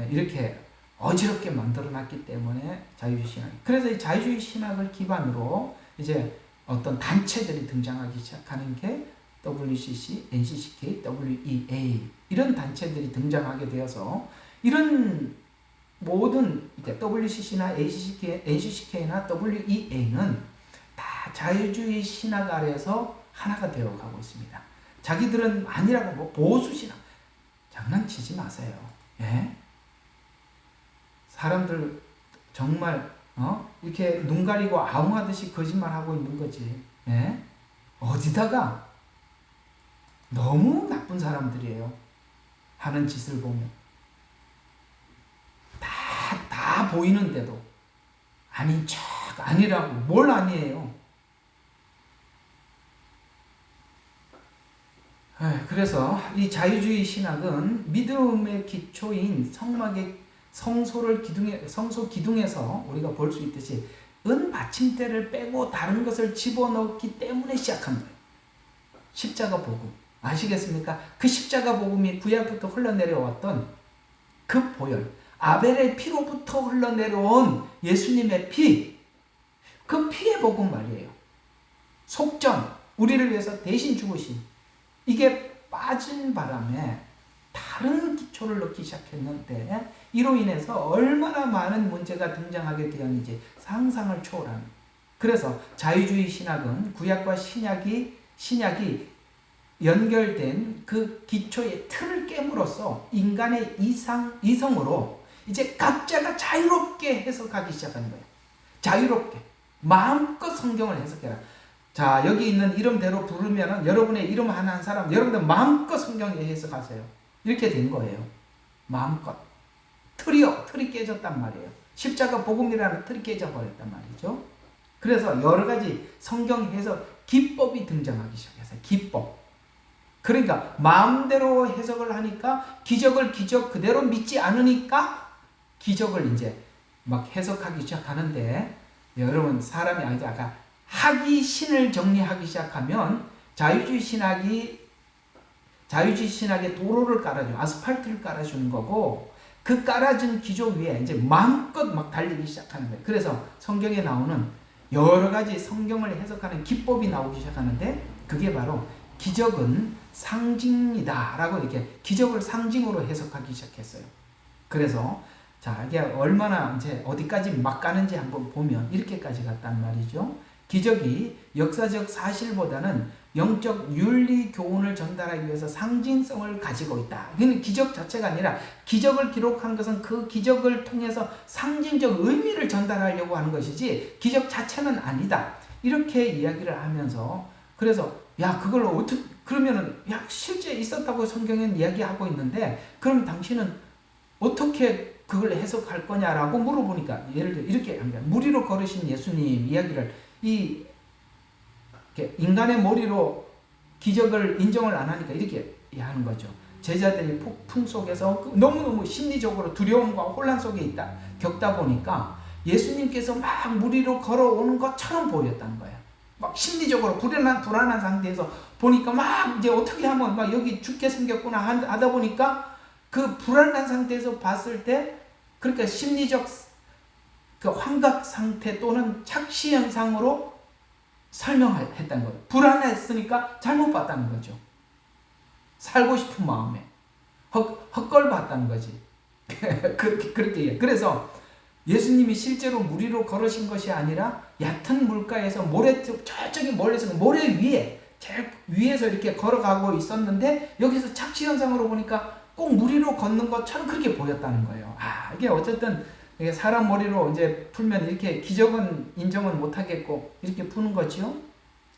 이렇게 어지럽게 만들어놨기 때문에 자유주의 신학. 그래서 이 자유주의 신학을 기반으로 이제 어떤 단체들이 등장하기 시작하는 게 WCC, NCCK, WEA 이런 단체들이 등장하게 되어서 이런 모든 WCC나 NCCK나 WEA는 다 자유주의 신학 아래에서 하나가 되어가고 있습니다. 자기들은 아니라고 보수 신학. 장난치지 마세요. 예? 사람들 정말 이렇게 눈 가리고 아웅하듯이 거짓말하고 있는 거지. 예? 어디다가 너무 나쁜 사람들이에요. 하는 짓을 보면 다 보이는데도 아닌 척 아니라고. 뭘 아니에요. 그래서 이 자유주의 신학은 믿음의 기초인 성소 기둥에서 우리가 볼 수 있듯이 은 받침대를 빼고 다른 것을 집어넣기 때문에 시작한 거예요. 십자가 복음. 아시겠습니까? 그 십자가 복음이 구약부터 흘러내려왔던 그 보혈, 아벨의 피로부터 흘러내려온 예수님의 피, 그 피의 복음 말이에요. 속전, 우리를 위해서 대신 죽으신, 이게 빠진 바람에 다른 기초를 넣기 시작했는데 이로 인해서 얼마나 많은 문제가 등장하게 되었는지 상상을 초월하는. 그래서 자유주의 신학은 구약과 신약이 연결된 그 기초의 틀을 깨물어서 인간의 이성으로 이제 각자가 자유롭게 해석하기 시작하는 거예요. 자유롭게 마음껏 성경을 해석해라. 자, 여기 있는 이름대로 부르면은 여러분의 이름 한 사람 여러분들 마음껏 성경에 해석하세요. 이렇게 된 거예요. 마음껏. 틀이 깨졌단 말이에요. 십자가 복음이라는 틀이 깨져버렸단 말이죠. 그래서 여러 가지 성경 해석 기법이 등장하기 시작했어요. 기법. 그러니까 마음대로 해석을 하니까 기적을 기적 그대로 믿지 않으니까 기적을 이제 막 해석하기 시작하는데, 여러분 사람이 아까 학이 신을 정리하기 시작하면 자유주의 신학의 도로를 깔아줘, 아스팔트를 깔아주는 거고, 그 깔아준 기조 위에 이제 마음껏 막 달리기 시작하는 거예요. 그래서 성경에 나오는 여러 가지 성경을 해석하는 기법이 나오기 시작하는데, 그게 바로 기적은 상징이다 라고 이렇게 기적을 상징으로 해석하기 시작했어요. 그래서 자, 이게 얼마나 이제 어디까지 막 가는지 한번 보면 이렇게까지 갔단 말이죠. 기적이 역사적 사실보다는 영적 윤리 교훈을 전달하기 위해서 상징성을 가지고 있다. 이건 기적 자체가 아니라 기적을 기록한 것은 그 기적을 통해서 상징적 의미를 전달하려고 하는 것이지 기적 자체는 아니다. 이렇게 이야기를 하면서, 그래서 야, 그걸 어떻게, 그러면은 야, 실제 있었다고 성경은 이야기하고 있는데 그럼 당신은 어떻게 그걸 해석할 거냐라고 물어보니까, 예를 들어 이렇게 합니다. 무리로 걸으신 예수님 이야기를 인간의 머리로 기적을 인정을 안 하니까 이렇게 하는 거죠. 제자들이 폭풍 속에서 너무너무 심리적으로 두려움과 혼란 속에 겪다 보니까 예수님께서 막 무리로 걸어오는 것처럼 보였다는 거예요. 막 심리적으로 불안한 상태에서 보니까 막 이제 어떻게 하면 막 여기 죽게 생겼구나 하다 보니까 그 불안한 상태에서 봤을 때, 그러니까 심리적 그 환각 상태 또는 착시 현상으로 설명했다는 거예요. 불안했으니까 잘못 봤다는 거죠. 살고 싶은 마음에 헛걸 봤다는 거지. 그렇게. 그래서 예수님이 실제로 무리로 걸으신 것이 아니라 얕은 물가에서 저쪽에 멀리서 모래 위에 제일 위에서 이렇게 걸어가고 있었는데, 여기서 착시 현상으로 보니까 꼭 무리로 걷는 것처럼 그렇게 보였다는 거예요. 이게 어쨌든 사람 머리로 이제 풀면 이렇게 기적은 인정은 못하겠고 이렇게 푸는 거죠.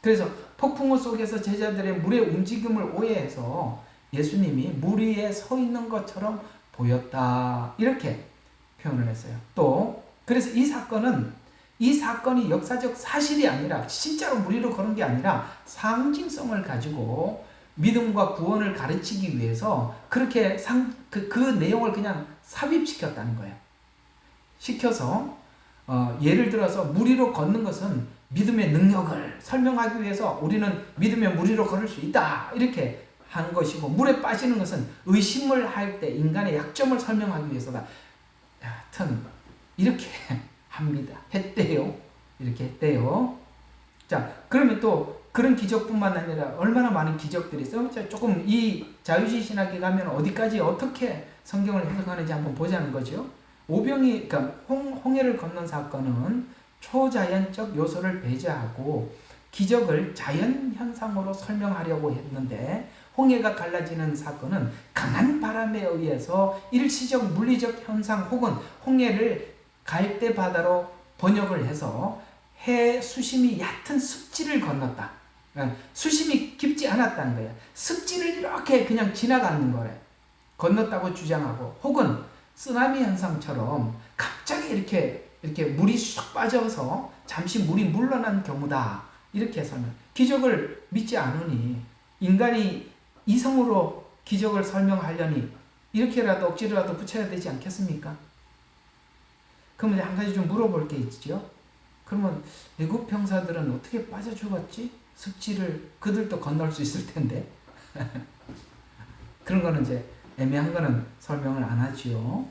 그래서 폭풍우 속에서 제자들의 물의 움직임을 오해해서 예수님이 물 위에 서 있는 것처럼 보였다, 이렇게 표현을 했어요. 또 그래서 이 사건이 역사적 사실이 아니라 진짜로 물 위로 걸은 게 아니라 상징성을 가지고 믿음과 구원을 가르치기 위해서 그렇게 그 내용을 그냥 삽입시켰다는 거예요. 시켜서 예를 들어서 물 위로 걷는 것은 믿음의 능력을 설명하기 위해서 우리는 믿으면 물 위로 걸을 수 있다, 이렇게 한 것이고, 물에 빠지는 것은 의심을 할 때 인간의 약점을 설명하기 위해서다. 하여튼 이렇게 합니다. 했대요. 이렇게 했대요. 자, 그러면 또 그런 기적뿐만 아니라 얼마나 많은 기적들이 있어요. 조금 이 자유주의 신학에 가면 어디까지 어떻게 성경을 해석하는지 한번 보자는 거죠. 그러니까 홍해를 건넌 사건은 초자연적 요소를 배제하고 기적을 자연 현상으로 설명하려고 했는데 홍해가 갈라지는 사건은 강한 바람에 의해서 일시적 물리적 현상 혹은 홍해를 갈대 바다로 번역을 해서 해 수심이 얕은 습지를 건넜다. 수심이 깊지 않았다는 거예요. 습지를 이렇게 그냥 지나가는 거예요. 건넜다고 주장하고 혹은 쓰나미 현상처럼 갑자기 이렇게 물이 쑥 빠져서 잠시 물이 물러난 경우다. 이렇게 설명. 기적을 믿지 않으니 인간이 이성으로 기적을 설명하려니 이렇게라도 억지로라도 붙여야 되지 않겠습니까? 그러면 한 가지 좀 물어볼 게 있죠. 그러면 애굽 병사들은 어떻게 빠져 죽었지? 습지를 그들도 건널 수 있을 텐데. 그런 거는 이제 애매한 거는 설명을 안 하지요.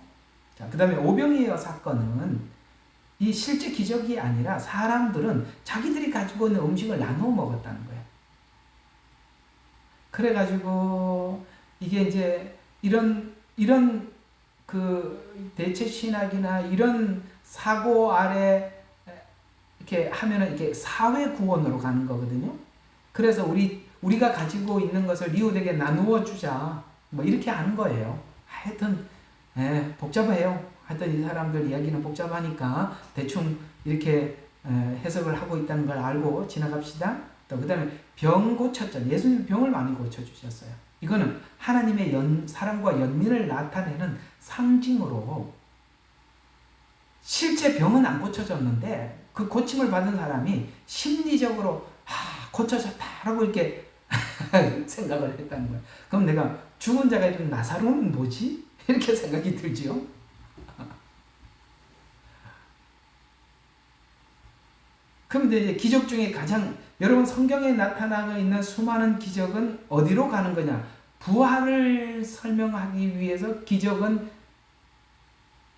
자, 그 다음에 오병이어 사건은 이 실제 기적이 아니라 사람들은 자기들이 가지고 있는 음식을 나눠 먹었다는 거예요. 그래가지고 이게 이제 이런 그 대체 신학이나 이런 사고 아래 이렇게 하면은 이게 사회 구원으로 가는 거거든요. 그래서 우리가 가지고 있는 것을 이웃에게 나누어 주자. 뭐 이렇게 하는 거예요. 하여튼 복잡해요. 하여튼 이 사람들 이야기는 복잡하니까 대충 이렇게 해석을 하고 있다는 걸 알고 지나갑시다. 또 그 다음에 병 고쳤잖아요. 예수님 병을 많이 고쳐주셨어요. 이거는 하나님의 사랑과 연민을 나타내는 상징으로 실제 병은 안 고쳐졌는데 그 고침을 받은 사람이 심리적으로 고쳐졌다라고 이렇게 생각을 했다는 거예요. 그럼 내가 죽은 자가 이런 나사로는 뭐지? 이렇게 생각이 들지요. 그럼 이제 기적 중에 가장 여러분 성경에 나타나고 있는 수많은 기적은 어디로 가는 거냐? 부활을 설명하기 위해서 기적은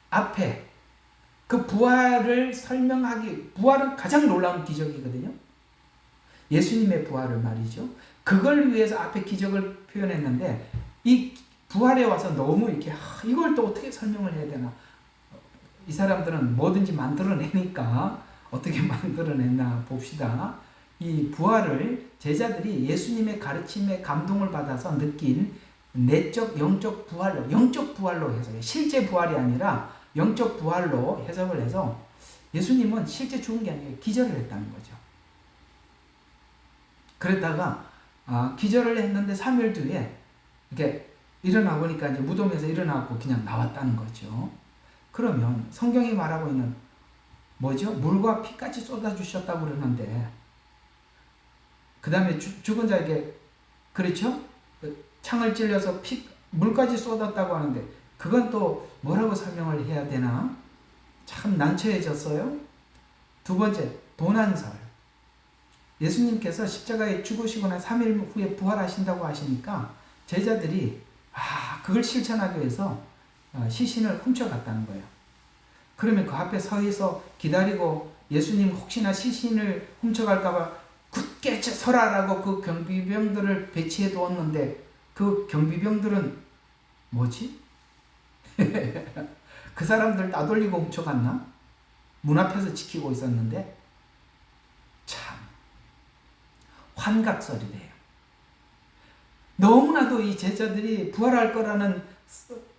앞에 그 부활은 가장 놀라운 기적이거든요. 예수님의 부활을 말이죠. 그걸 위해서 앞에 기적을 표현했는데 이 부활에 와서 너무 이렇게 이걸 또 어떻게 설명을 해야 되나? 이 사람들은 뭐든지 만들어내니까 어떻게 만들어냈나 봅시다. 이 부활을 제자들이 예수님의 가르침에 감동을 받아서 느낀 내적 영적 부활로 해석해요. 실제 부활이 아니라 영적 부활로 해석을 해서 예수님은 실제 죽은 게 아니라 기절을 했다는 거죠. 그러다가 기절을 했는데 3일 뒤에 이렇게 일어나 보니까 이제 무덤에서 일어나고 그냥 나왔다는 거죠. 그러면 성경이 말하고 있는 뭐죠? 물과 피까지 쏟아주셨다고 그러는데 그 다음에 죽은 자에게 그렇죠? 창을 찔려서 물까지 쏟았다고 하는데 그건 또 뭐라고 설명을 해야 되나? 참 난처해졌어요. 두 번째, 도난설. 예수님께서 십자가에 죽으시거나 3일 후에 부활하신다고 하시니까 제자들이 그걸 실천하기 위해서 시신을 훔쳐갔다는 거예요. 그러면 그 앞에 서서 기다리고 예수님 혹시나 시신을 훔쳐갈까봐 굳게 설하라고 그 경비병들을 배치해 두었는데 그 경비병들은 뭐지? 그 사람들 따돌리고 훔쳐갔나? 문 앞에서 지키고 있었는데 참 환각설이래요. 너무나도 이 제자들이 부활할 거라는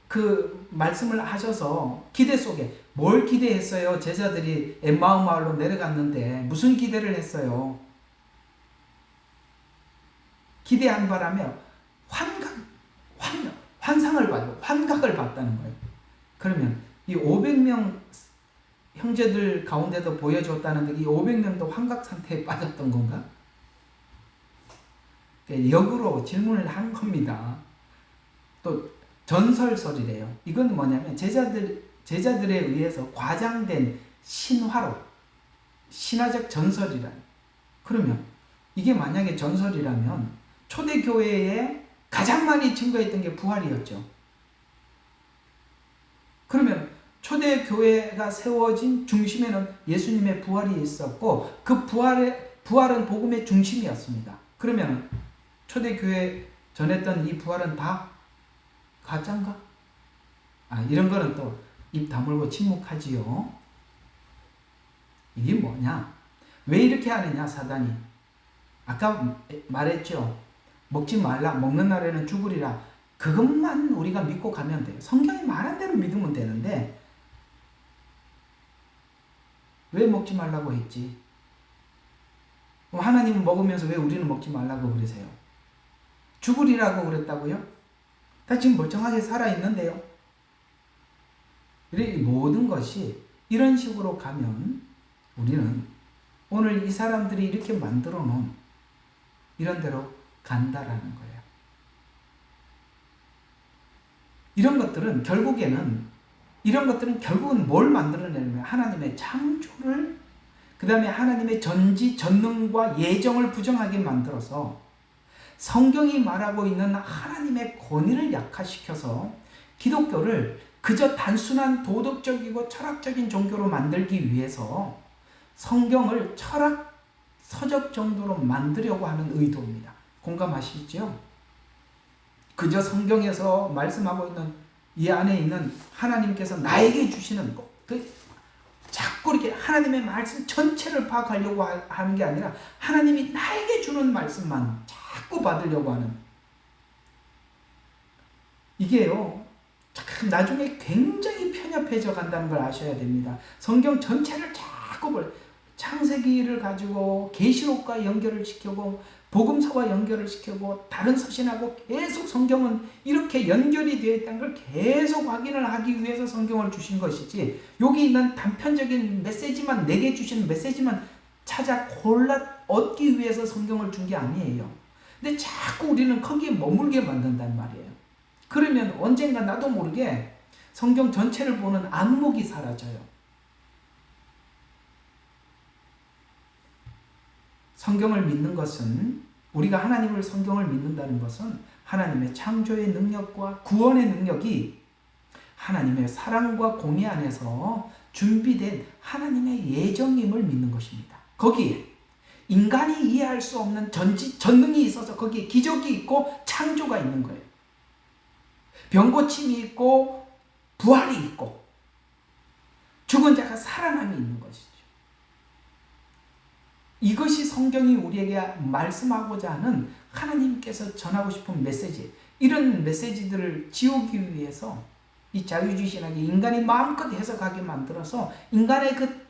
그 말씀을 하셔서 기대 속에 뭘 기대했어요? 제자들이 엠마오 마을로 내려갔는데 무슨 기대를 했어요? 기대한 바람에 환상을 받고 환각을 봤다는 거예요. 그러면 이 500명 형제들 가운데도 보여줬다는데 이 500명도 환각 상태에 빠졌던 건가? 역으로 질문을 한 겁니다. 또 전설설이래요. 이건 뭐냐면 제자들에 의해서 과장된 신화적 전설이란. 그러면 이게 만약에 전설이라면 초대교회에 가장 많이 증거했던 게 부활이었죠. 그러면 초대교회가 세워진 중심에는 예수님의 부활이 있었고 그 부활은 복음의 중심이었습니다. 그러면 초대교회 전했던 이 부활은 다 가짜인가? 이런 거는 또 입 다물고 침묵하지요. 이게 뭐냐? 왜 이렇게 하느냐, 사단이? 아까 말했죠. 먹지 말라. 먹는 날에는 죽으리라. 그것만 우리가 믿고 가면 돼요. 성경이 말한 대로 믿으면 되는데 왜 먹지 말라고 했지? 하나님은 먹으면서 왜 우리는 먹지 말라고 그러세요? 죽으리라고 그랬다고요? 다 지금 멀쩡하게 살아있는데요. 이 모든 것이 이런 식으로 가면 우리는 오늘 이 사람들이 이렇게 만들어 놓은 이런 대로 간다라는 거예요. 이런 것들은 결국은 뭘 만들어내냐면 하나님의 창조를, 그 다음에 하나님의 전지 전능과 예정을 부정하게 만들어서 성경이 말하고 있는 하나님의 권위를 약화시켜서 기독교를 그저 단순한 도덕적이고 철학적인 종교로 만들기 위해서 성경을 철학, 서적 정도로 만들려고 하는 의도입니다. 공감하시죠? 그저 성경에서 말씀하고 있는 이 안에 있는 하나님께서 나에게 주시는 것, 자꾸 이렇게 하나님의 말씀 전체를 파악하려고 하는 게 아니라 하나님이 나에게 주는 말씀만 자꾸 받으려고 하는, 이게요 참 나중에 굉장히 편협해져 간다는 걸 아셔야 됩니다. 성경 전체를 자꾸 창세기를 가지고 계시록과 연결을 시키고 복음서와 연결을 시키고 다른 서신하고 계속 성경은 이렇게 연결이 되어 있다는 걸 계속 확인을 하기 위해서 성경을 주신 것이지, 여기 있는 단편적인 메시지만, 내게 주신 메시지만 찾아 골라 얻기 위해서 성경을 준 게 아니에요. 근데 자꾸 우리는 거기에 머물게 만든단 말이에요. 그러면 언젠가 나도 모르게 성경 전체를 보는 안목이 사라져요. 성경을 믿는 것은, 우리가 하나님을, 성경을 믿는다는 것은 하나님의 창조의 능력과 구원의 능력이 하나님의 사랑과 공의 안에서 준비된 하나님의 예정임을 믿는 것입니다. 거기에 인간이 이해할 수 없는 전능이 있어서 거기에 기적이 있고 창조가 있는 거예요. 병고침이 있고 부활이 있고 죽은 자가 살아남이 있는 것이죠. 이것이 성경이 우리에게 말씀하고자 하는 하나님께서 전하고 싶은 메시지, 이런 메시지들을 지우기 위해서 이 자유주의 신학이 인간이 마음껏 해석하게 만들어서 인간의 그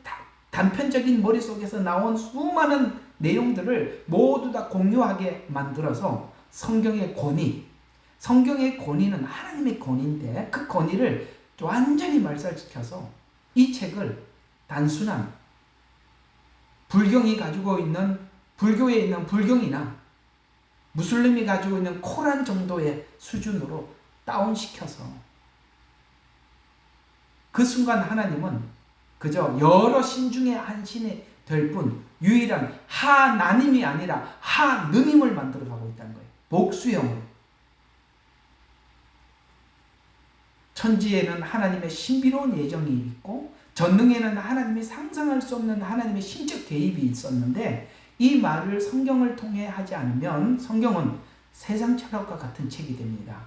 단편적인 머릿속에서 나온 수많은 내용들을 모두 다 공유하게 만들어서 성경의 권위는 하나님의 권위인데 그 권위를 완전히 말살시켜서 이 책을 단순한 불경이 가지고 있는, 불교에 있는 불경이나 무슬림이 가지고 있는 코란 정도의 수준으로 다운시켜서 그 순간 하나님은 그저 여러 신 중에 한 신이 될 뿐 유일한 하나님이 아니라 하느님을 만들어가고 있다는 거예요. 복수형으로. 천지에는 하나님의 신비로운 예정이 있고 전능에는 하나님이 상상할 수 없는 하나님의 신적 개입이 있었는데, 이 말을 성경을 통해 하지 않으면 성경은 세상 철학과 같은 책이 됩니다.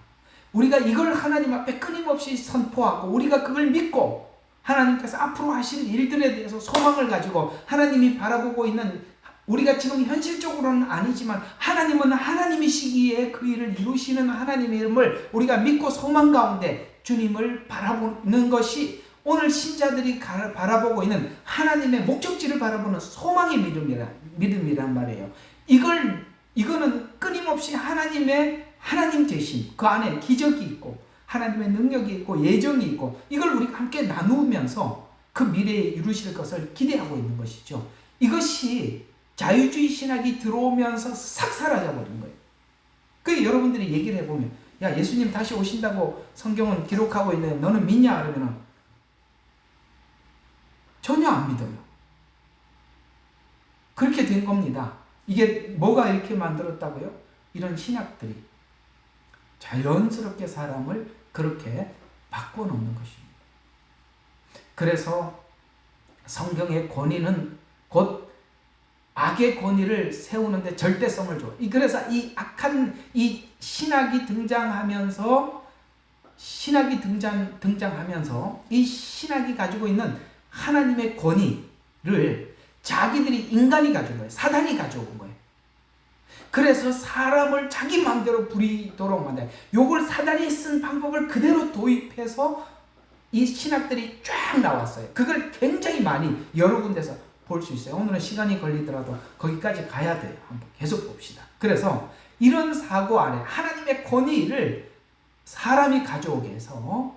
우리가 이걸 하나님 앞에 끊임없이 선포하고 우리가 그걸 믿고 하나님께서 앞으로 하실 일들에 대해서 소망을 가지고 하나님이 바라보고 있는, 우리가 지금 현실적으로는 아니지만 하나님은 하나님이시기에 그 일을 이루시는 하나님의 이름을 우리가 믿고 소망 가운데 주님을 바라보는 것이 오늘 신자들이 바라보고 있는 하나님의 목적지를 바라보는 소망의 믿음이란 말이에요. 이거는 끊임없이 하나님 되심, 그 안에 기적이 있고 하나님의 능력이 있고 예정이 있고 이걸 우리가 함께 나누면서 그 미래에 이루실 것을 기대하고 있는 것이죠. 이것이 자유주의 신학이 들어오면서 싹 사라져버린 거예요. 그 여러분들이 얘기를 해보면, 야, 예수님 다시 오신다고 성경은 기록하고 있는데 너는 믿냐? 그러면 전혀 안 믿어요. 그렇게 된 겁니다. 이게 뭐가 이렇게 만들었다고요? 이런 신학들이 자연스럽게 사람을 그렇게 바꿔놓는 것입니다. 그래서 성경의 권위는 곧 악의 권위를 세우는데 절대성을 줘. 그래서 이 악한 이 신학이 등장하면서 이 신학이 가지고 있는 하나님의 권위를 자기들이, 인간이 가져온 거예요. 사단이 가져온 거예요. 그래서 사람을 자기 마음대로 부리도록 만들어요. 요걸 사단이 쓴 방법을 그대로 도입해서 이 신학들이 쫙 나왔어요. 그걸 굉장히 많이 여러 군데서 볼 수 있어요. 오늘은 시간이 걸리더라도 거기까지 가야 돼요. 한번 계속 봅시다. 그래서 이런 사고 안에 하나님의 권위를 사람이 가져오게 해서,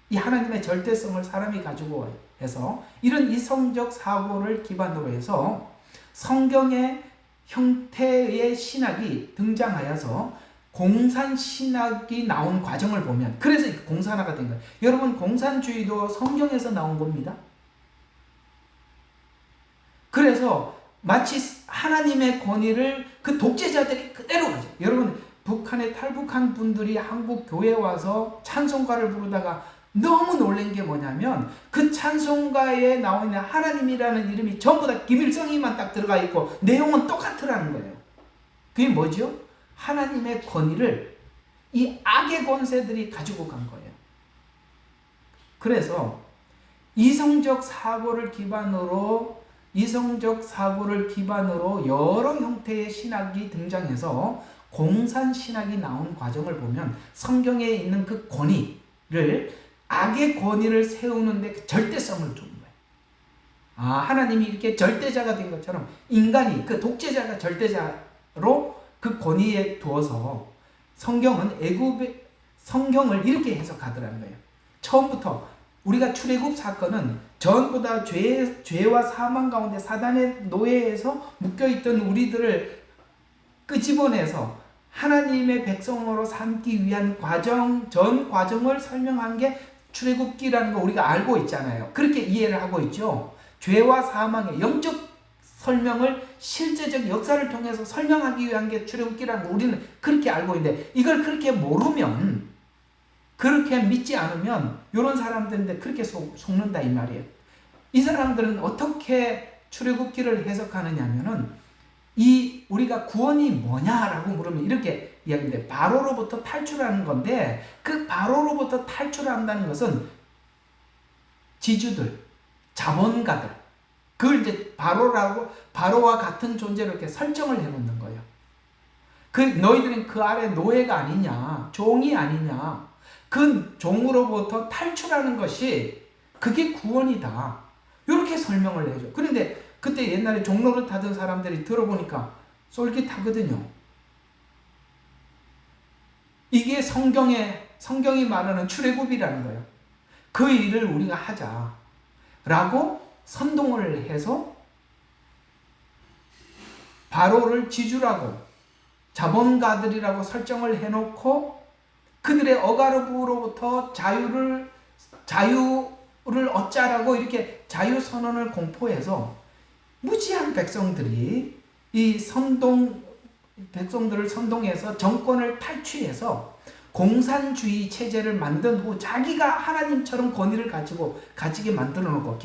이 하나님의 절대성을 사람이 가지고 해서 이런 이성적 사고를 기반으로 해서 성경의 형태의 신학이 등장하여서 공산신학이 나온 과정을 보면, 그래서 공산화가 된 거예요. 여러분, 공산주의도 성경에서 나온 겁니다. 그래서 마치 하나님의 권위를 그 독재자들이 그대로 가져. 여러분, 북한에 탈북한 분들이 한국 교회에 와서 찬송가를 부르다가 너무 놀란 게 뭐냐면, 그 찬송가에 나와 있는 하나님이라는 이름이 전부 다 김일성이만 딱 들어가 있고 내용은 똑같으라는 거예요. 그게 뭐죠? 하나님의 권위를 이 악의 권세들이 가지고 간 거예요. 그래서 이성적 사고를 기반으로 여러 형태의 신학이 등장해서 공산신학이 나온 과정을 보면 성경에 있는 그 권위를, 악의 권위를 세우는데 그 절대성을 준 거예요. 하나님이 이렇게 절대자가 된 것처럼 인간이, 그 독재자가 절대자로 그 권위에 두어서 성경은 성경을 이렇게 해석하더라는 거예요. 처음부터 우리가 출애굽 사건은 전부 다 죄와 사망 가운데 사단의 노예에서 묶여있던 우리들을 끄집어내서 하나님의 백성으로 삼기 위한 전 과정을 설명한 게 출애굽기라는 거 우리가 알고 있잖아요. 그렇게 이해를 하고 있죠. 죄와 사망의 영적 설명을 실제적 역사를 통해서 설명하기 위한 게 출애굽기라는 거 우리는 그렇게 알고 있는데, 이걸 그렇게 모르면, 그렇게 믿지 않으면 이런 사람들인데 그렇게 속는다 이 말이에요. 이 사람들은 어떻게 출애굽기를 해석하느냐면은, 우리가 구원이 뭐냐라고 물으면 이렇게 이야기인데, 바로로부터 탈출하는 건데, 그 바로로부터 탈출한다는 것은 지주들, 자본가들, 그걸 이제 바로와 같은 존재로 이렇게 설정을 해놓는 거예요. 너희들은 그 아래 노예가 아니냐, 종이 아니냐, 그 종으로부터 탈출하는 것이 그게 구원이다. 이렇게 설명을 해줘. 그런데 그때 옛날에 종로를 타던 사람들이 들어보니까 쏠깃하거든요. 이게 성경이 말하는 출애굽이라는 거예요. 그 일을 우리가 하자라고 선동을 해서 바로를 지주라고, 자본가들이라고 설정을 해놓고 그들의 억압으로부터 자유를 얻자라고 이렇게 자유선언을 공포해서 무지한 백성들이 백성들을 선동해서 정권을 탈취해서 공산주의 체제를 만든 후 자기가 하나님처럼 권위를 가지게 만들어 놓고,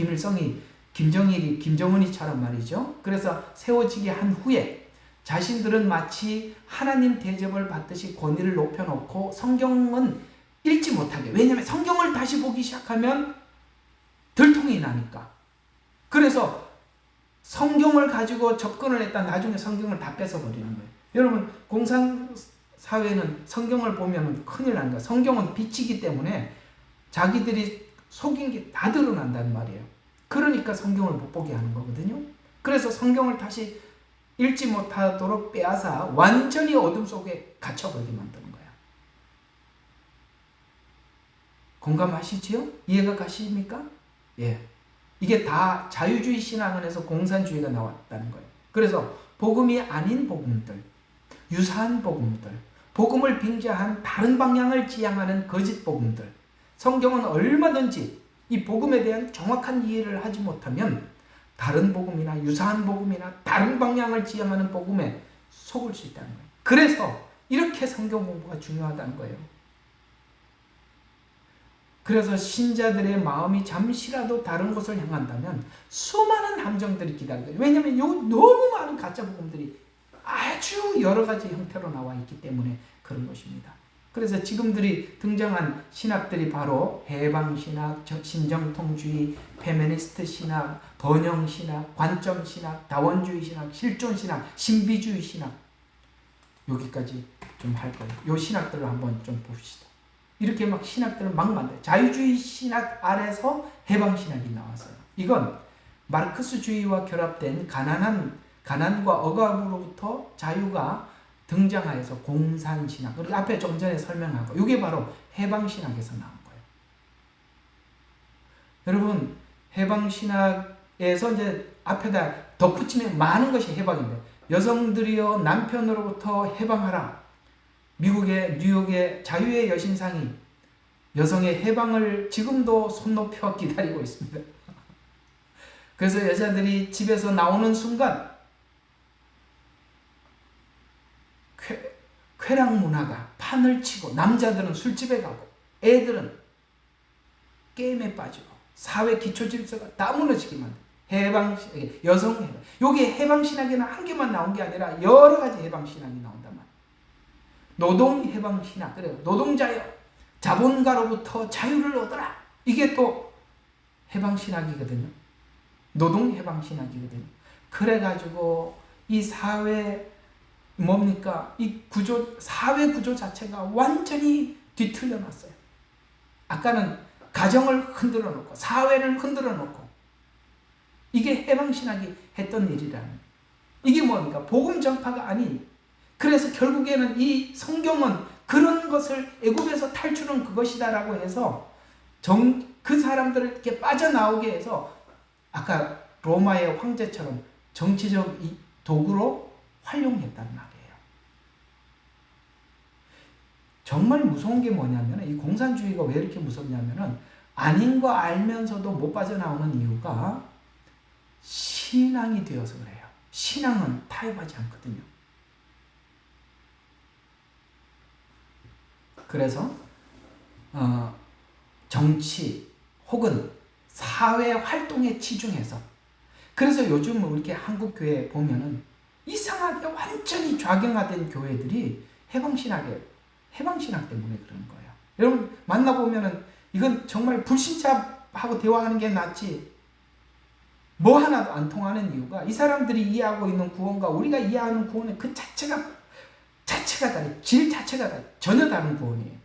김정은이처럼 말이죠. 그래서 세워지게 한 후에 자신들은 마치 하나님 대접을 받듯이 권위를 높여놓고 성경은 읽지 못하게, 왜냐하면 성경을 다시 보기 시작하면 들통이 나니까. 그래서 성경을 가지고 접근을 했다 나중에 성경을 다 뺏어버리는 거예요. 여러분, 공산사회는 성경을 보면 큰일 난 거예요. 성경은 빛이기 때문에 자기들이 속인 게 다 드러난다는 말이에요. 그러니까 성경을 못 보게 하는 거거든요. 그래서 성경을 다시 읽지 못하도록 빼앗아 완전히 어둠 속에 갇혀버리게 만드는 거야. 공감하시지요? 이해가 가십니까? 예. 이게 다 자유주의 신앙원에서 공산주의가 나왔다는 거예요. 그래서 복음이 아닌 복음들, 유사한 복음들, 복음을 빙자한 다른 방향을 지향하는 거짓 복음들, 성경은 얼마든지 이 복음에 대한 정확한 이해를 하지 못하면 다른 복음이나 유사한 복음이나 다른 방향을 지향하는 복음에 속을 수 있다는 거예요. 그래서 이렇게 성경 공부가 중요하다는 거예요. 그래서 신자들의 마음이 잠시라도 다른 곳을 향한다면 수많은 함정들이 기다리거든요. 왜냐하면 너무 많은 가짜 복음들이 아주 여러 가지 형태로 나와 있기 때문에 그런 것입니다. 그래서 지금들이 등장한 신학들이 바로 해방신학, 신정통주의, 페미니스트 신학, 번영신학, 관점신학, 다원주의 신학, 실존신학, 신비주의 신학, 여기까지 좀 할 거예요. 요 신학들을 한번 좀 봅시다. 이렇게 막 신학들을 막 만들어요. 자유주의 신학 아래서 해방신학이 나왔어요. 이건 마르크스주의와 결합된 가난과 억압으로부터 자유가 등장하여서 공산신학. 우리 앞에 좀 전에 설명한 거. 이게 바로 해방신학에서 나온 거예요. 여러분, 해방신학에서 이제 앞에다 덧붙이면 많은 것이 해방인데, 여성들이여 남편으로부터 해방하라. 미국의 뉴욕의 자유의 여신상이 여성의 해방을 지금도 손 높여 기다리고 있습니다. 그래서 여자들이 집에서 나오는 순간 쾌락 문화가 판을 치고, 남자들은 술집에 가고 애들은 게임에 빠지고 사회 기초 질서가 다 무너지기만 해. 여성 해방. 여기 해방신학에는 한 개만 나온 게 아니라 여러 가지 해방신학이 나온단 말이에요. 노동 해방신학. 그래요. 노동자여 자본가로부터 자유를 얻어라. 이게 또 해방신학이거든요. 노동 해방신학이거든요. 그래가지고 이 사회 뭡니까? 이 사회 구조 자체가 완전히 뒤틀려 놨어요. 아까는 가정을 흔들어 놓고 사회를 흔들어 놓고, 이게 해방신학이 했던 일이라는, 이게 뭡니까? 복음 전파가 아닌, 그래서 결국에는 이 성경은 그런 것을 애굽에서 탈출은 그것이다라고 해서 그 사람들을 이렇게 빠져나오게 해서 아까 로마의 황제처럼 정치적 도구로 활용했단 말이에요. 정말 무서운 게 뭐냐면, 이 공산주의가 왜 이렇게 무섭냐면은, 아닌 거 알면서도 못 빠져나오는 이유가 신앙이 되어서 그래요. 신앙은 타협하지 않거든요. 그래서 정치 혹은 사회 활동에 치중해서, 그래서 요즘 이렇게 한국 교회 보면은 이상하게 완전히 좌경화된 교회들이 해방신학 때문에 그런 거예요. 여러분 만나보면은 이건 정말 불신자하고 대화하는 게 낫지, 뭐 하나도 안 통하는 이유가 이 사람들이 이해하고 있는 구원과 우리가 이해하는 구원의 그 자체가 다르, 질 자체가 전혀 다른 구원이에요.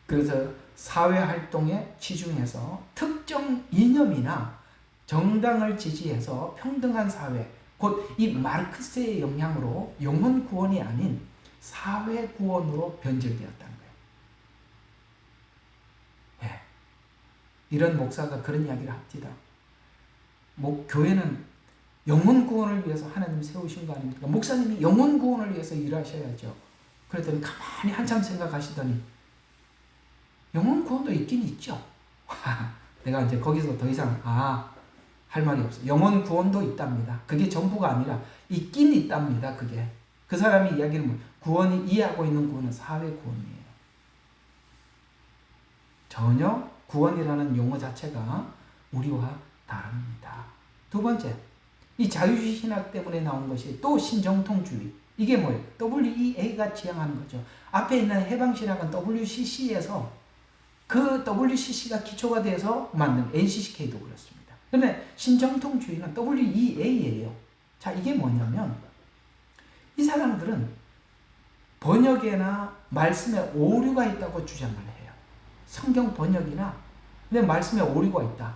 그래서 사회활동에 치중해서 특정 이념이나 정당을 지지해서 평등한 사회, 곧 이 마르크스의 영향으로 영혼 구원이 아닌 사회 구원으로 변질되었다는 거예요. 네. 이런 목사가 그런 이야기를 합니다. 교회는 영혼 구원을 위해서 하나님 세우신 거 아닙니까? 목사님이 영혼 구원을 위해서 일하셔야죠. 그랬더니 가만히 한참 생각하시더니 영혼 구원도 있긴 있죠. 내가 이제 거기서 더 이상 할 말이 없어. 영혼 구원도 있답니다. 그게 전부가 아니라 있긴 있답니다. 그게 그 사람이 이야기는 구원이 이해하고 있는 구원은 사회 구원이에요. 전혀 구원이라는 용어 자체가 우리와 다릅니다. 두 번째, 이 자유주의 신학 때문에 나온 것이 또 신정통주의. 이게 뭐예요? WEA가 지향하는 거죠. 앞에 있는 해방신학은 WCC에서 그 WCC가 기초가 돼서 만든 NCCK도 그렇습니다. 그런데 신정통주의는 WEA예요. 자, 이게 뭐냐면 이 사람들은 번역에나 말씀에 오류가 있다고 주장을 해요. 성경 번역이나 근데 말씀에 오류가 있다.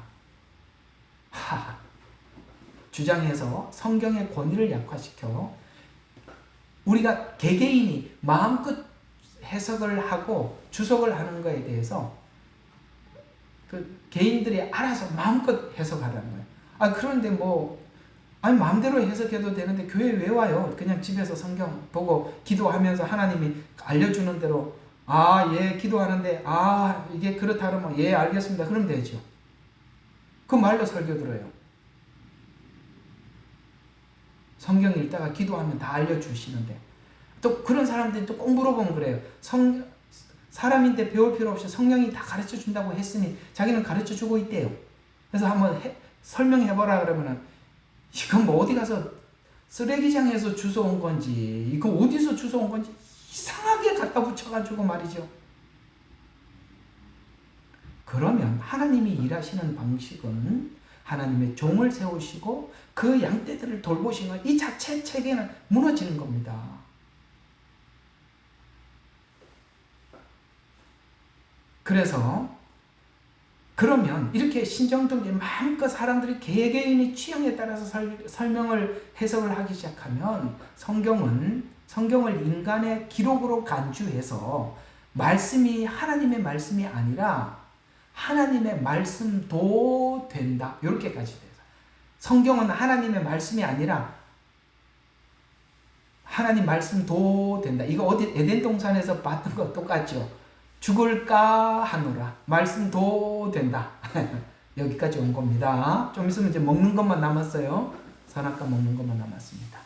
주장해서 성경의 권위를 약화시켜 우리가 개개인이 마음껏 해석을 하고 주석을 하는 것에 대해서 그 개인들이 알아서 마음껏 해석하라는 거예요. 그런데 마음대로 해석해도 되는데 교회 왜 와요? 그냥 집에서 성경 보고 기도하면서 하나님이 알려주는 대로 예, 기도하는데 이게 그렇다 그러면 예, 알겠습니다. 그러면 되죠. 그 말로 설교 들어요. 성경 읽다가 기도하면 다 알려주시는데 또 그런 사람들이 또 꼭 물어보면 그래요. 사람인데 배울 필요 없이 성령이 다 가르쳐 준다고 했으니 자기는 가르쳐 주고 있대요. 그래서 한번 설명해보라 그러면은 이건 어디 가서 쓰레기장에서 주워온 건지 이거 어디서 주워온 건지 이상하게 갖다 붙여가지고 말이죠. 그러면 하나님이 일하시는 방식은 하나님의 종을 세우시고 그 양떼들을 돌보시는 이 자체 체계는 무너지는 겁니다. 그래서 그러면 이렇게 신정독에 마음껏 사람들이 개개인의 취향에 따라서 설명을 해석을 하기 시작하면 성경을 인간의 기록으로 간주해서 말씀이 하나님의 말씀이 아니라 하나님의 말씀도 된다. 이렇게까지 돼요. 성경은 하나님의 말씀이 아니라 하나님 말씀도 된다. 이거 어디 에덴 동산에서 봤던 거 똑같죠. 죽을까 하노라. 말씀도 된다. 여기까지 온 겁니다. 좀 있으면 이제 먹는 것만 남았어요. 선악과 먹는 것만 남았습니다.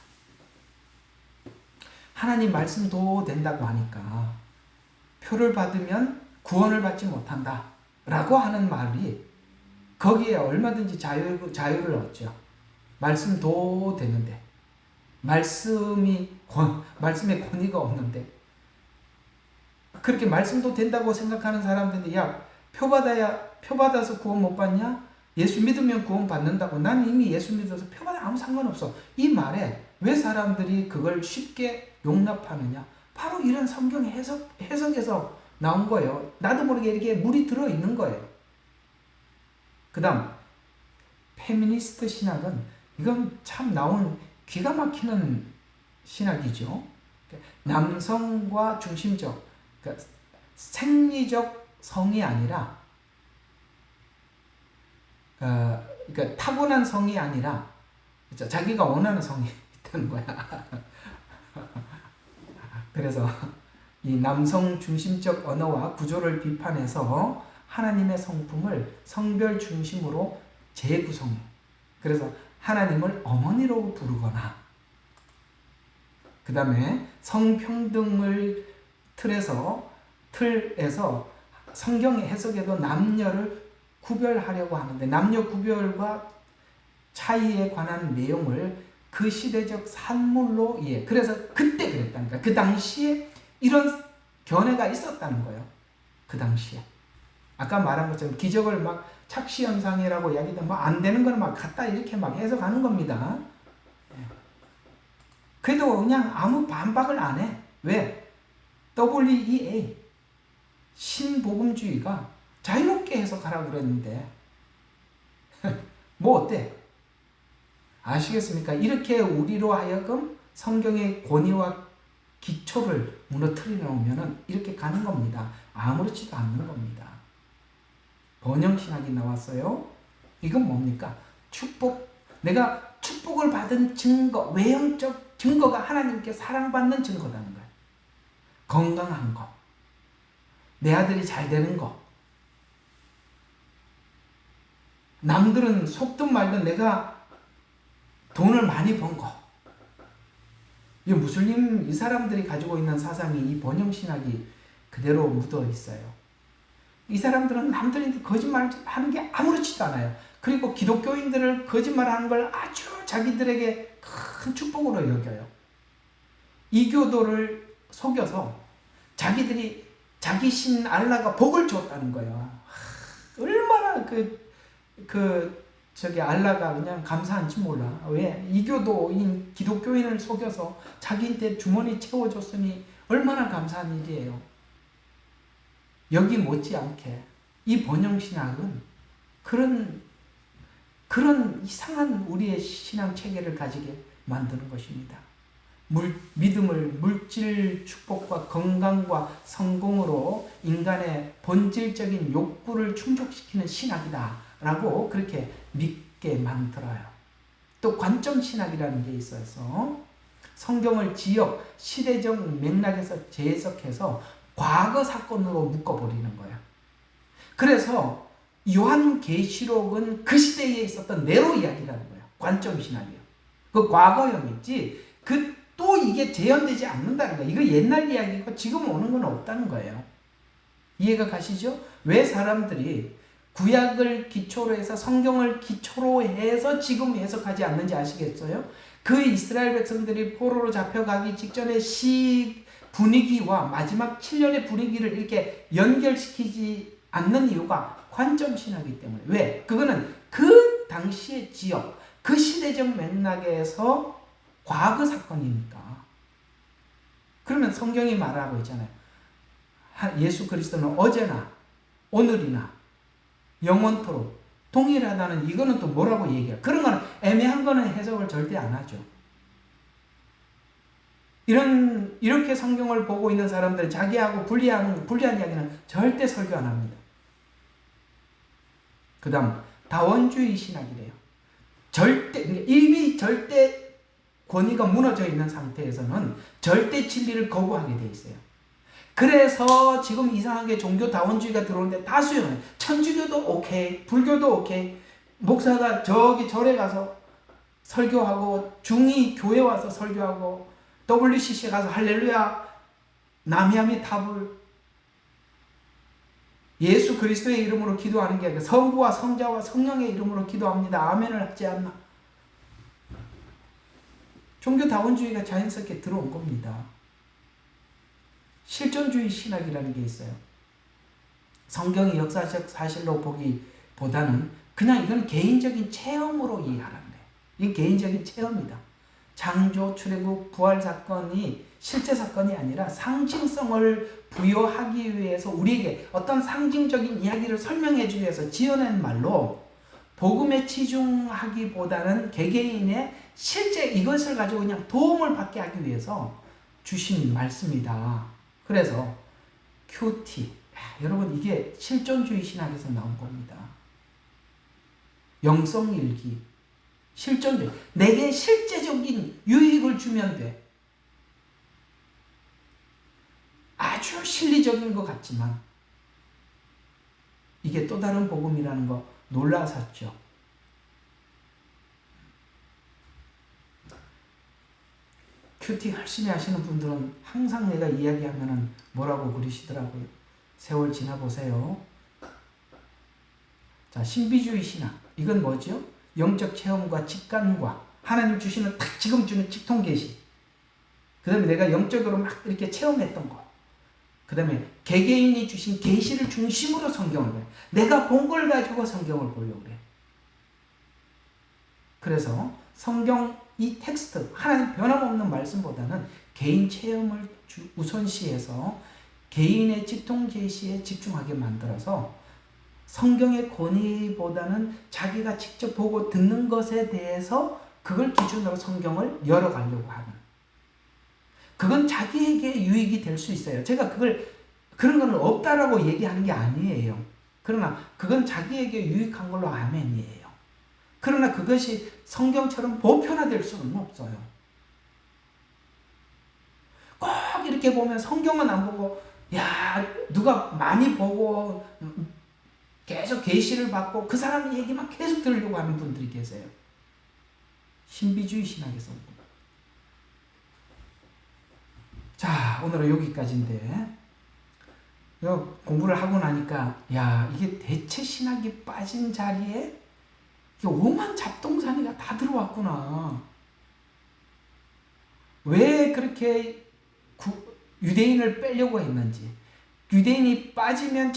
하나님 말씀도 된다고 하니까 표를 받으면 구원을 받지 못한다 라고 하는 말이 거기에 얼마든지 자유를 얻죠. 말씀도 되는데 말씀의 권위가 없는데 그렇게 말씀도 된다고 생각하는 사람들인데 야 표 받아서 구원 못 받냐? 예수 믿으면 구원 받는다고. 나는 이미 예수 믿어서 표 받아 아무 상관없어. 이 말에 왜 사람들이 그걸 쉽게 용납하느냐? 바로 이런 성경 해석에서 나온 거예요. 나도 모르게 이렇게 물이 들어있는 거예요. 그 다음 페미니스트 신학은 이건 참 나온 기가 막히는 신학이죠. 남성과 중심적 그러니까 생리적 성이 아니라 그러니까 타고난 성이 아니라 자기가 원하는 성이 있다는 거야. 그래서 이 남성 중심적 언어와 구조를 비판해서 하나님의 성품을 성별 중심으로 재구성해. 그래서 하나님을 어머니로 부르거나 그 다음에 성평등을 틀에서 성경의 해석에도 남녀를 구별하려고 하는데 남녀 구별과 차이에 관한 내용을 그 시대적 산물로 이해. 그래서 그때 그랬다는 거야. 그 당시에 이런 견해가 있었다는 거예요. 그 당시에. 아까 말한 것처럼 기적을 막 착시현상이라고 이야기하면 뭐 안 되는 걸 막 갖다 이렇게 막 해석하는 겁니다. 그래도 그냥 아무 반박을 안 해. 왜? WEA 신복음주의가 자유롭게 해석하라고 그랬는데 뭐 어때? 아시겠습니까? 이렇게 우리로 하여금 성경의 권위와 기초를 무너뜨려 놓으면 이렇게 가는 겁니다. 아무렇지도 않는 겁니다. 번영신학이 나왔어요. 이건 뭡니까? 내가 축복을 받은 증거, 외형적 증거가 하나님께 사랑받는 증거라는 거예요. 건강한 거, 내 아들이 잘 되는 거, 남들은 속든 말든 내가 돈을 많이 번 거. 이 무슬림 이 사람들이 가지고 있는 사상이 이 번영신학이 그대로 묻어 있어요. 이 사람들은 남들한테 거짓말하는 게 아무렇지도 않아요. 그리고 기독교인들을 거짓말하는 걸 아주 자기들에게 큰 축복으로 여겨요. 이교도를 속여서 자기들이 자기 신 알라가 복을 줬다는 거예요. 얼마나 알라가 그냥 감사한지 몰라. 왜? 이교도인 기독교인을 속여서 자기한테 주머니 채워줬으니 얼마나 감사한 일이에요. 여기 못지않게 이 번영신학은 그런 이상한 우리의 신앙 체계를 가지게 만드는 것입니다. 믿음을 물질 축복과 건강과 성공으로 인간의 본질적인 욕구를 충족시키는 신학이다 라고 그렇게 믿게 만들어요. 또 관점 신학이라는 게 있어서 성경을 지역, 시대적 맥락에서 재해석해서 과거 사건으로 묶어버리는 거야. 그래서 요한계시록은 그 시대에 있었던 네로 이야기라는 거야. 관점 신학이에요. 그 과거형이지 또 이게 재현되지 않는다는 거야. 이거 옛날 이야기고 지금 오는 건 없다는 거예요. 이해가 가시죠? 왜 사람들이 구약을 기초로 해서 성경을 기초로 해서 지금 해석하지 않는지 아시겠어요? 그 이스라엘 백성들이 포로로 잡혀가기 직전의 분위기와 마지막 7년의 분위기를 이렇게 연결시키지 않는 이유가 관점 신학이기 때문에. 왜? 그거는 그 당시의 지역, 그 시대적 맥락에서 과거 사건이니까. 그러면 성경이 말하고 있잖아요. 예수 그리스도는 어제나 오늘이나 영원토록 동일하다는, 이거는 또 뭐라고 얘기해요? 그런 거는 애매한 거는 해석을 절대 안 하죠. 이렇게 성경을 보고 있는 사람들, 자기하고 불리한 이야기는 절대 설교 안 합니다. 그 다음, 다원주의 신학이래요. 이미 절대 권위가 무너져 있는 상태에서는 절대 진리를 거부하게 돼 있어요. 그래서 지금 이상하게 종교 다원주의가 들어오는데 다 수용해요. 천주교도 오케이, 불교도 오케이, 목사가 저기 절에 가서 설교하고, 중이 교회 와서 설교하고, WCC 가서 할렐루야, 남이함이 탑을, 예수 그리스도의 이름으로 기도하는 게 아니라 성부와 성자와 성령의 이름으로 기도합니다. 아멘을 하지 않나. 종교 다원주의가 자연스럽게 들어온 겁니다. 실존주의 신학이라는 게 있어요. 성경이 역사적 사실로 보기보다는 그냥 이건 개인적인 체험으로 이해하라는 거예요. 이게 개인적인 체험이다. 창조, 출애굽, 부활 사건이 실제 사건이 아니라 상징성을 부여하기 위해서 우리에게 어떤 상징적인 이야기를 설명해 주기 위해서 지어낸 말로 복음에 치중하기보다는 개개인의 실제 이것을 가지고 그냥 도움을 받게 하기 위해서 주신 말씀이다. 그래서 큐티, 여러분 이게 실존주의 신학에서 나온 겁니다. 영성일기, 실존주의, 내게 실제적인 유익을 주면 돼. 아주 실리적인 것 같지만 이게 또 다른 복음이라는 거 놀라셨죠? 큐티 열심히 하시는 분들은 항상 내가 이야기하면은 뭐라고 그러시더라고요. 세월 지나보세요. 자, 신비주의 신학. 이건 뭐죠? 영적 체험과 직감과 하나님 주시는 딱 지금 주는 직통 계시. 그 다음에 내가 영적으로 막 이렇게 체험했던 거. 그 다음에 개개인이 주신 계시를 중심으로 성경을 봐. 내가 본 걸 가지고 성경을 보려고 그래. 그래서 성경 이 텍스트, 하나님 변함없는 말씀보다는 개인 체험을 우선시해서 개인의 직통 계시에 집중하게 만들어서 성경의 권위보다는 자기가 직접 보고 듣는 것에 대해서 그걸 기준으로 성경을 열어가려고 하는. 그건 자기에게 유익이 될 수 있어요. 제가 그런 거는 없다라고 얘기하는 게 아니에요. 그러나 그건 자기에게 유익한 걸로 아멘이에요. 그러나 그것이 성경처럼 보편화될 수는 없어요. 꼭 이렇게 보면 성경은 안 보고, 야, 누가 많이 보고 계속 계시를 받고 그 사람 얘기만 계속 들으려고 하는 분들이 계세요. 신비주의 신학에서 온 겁니다. 자, 오늘은 여기까지인데, 공부를 하고 나니까, 야, 이게 대체 신학이 빠진 자리에 오만 잡동사니가 다 들어왔구나. 왜 그렇게 유대인을 빼려고 했는지. 유대인이 빠지면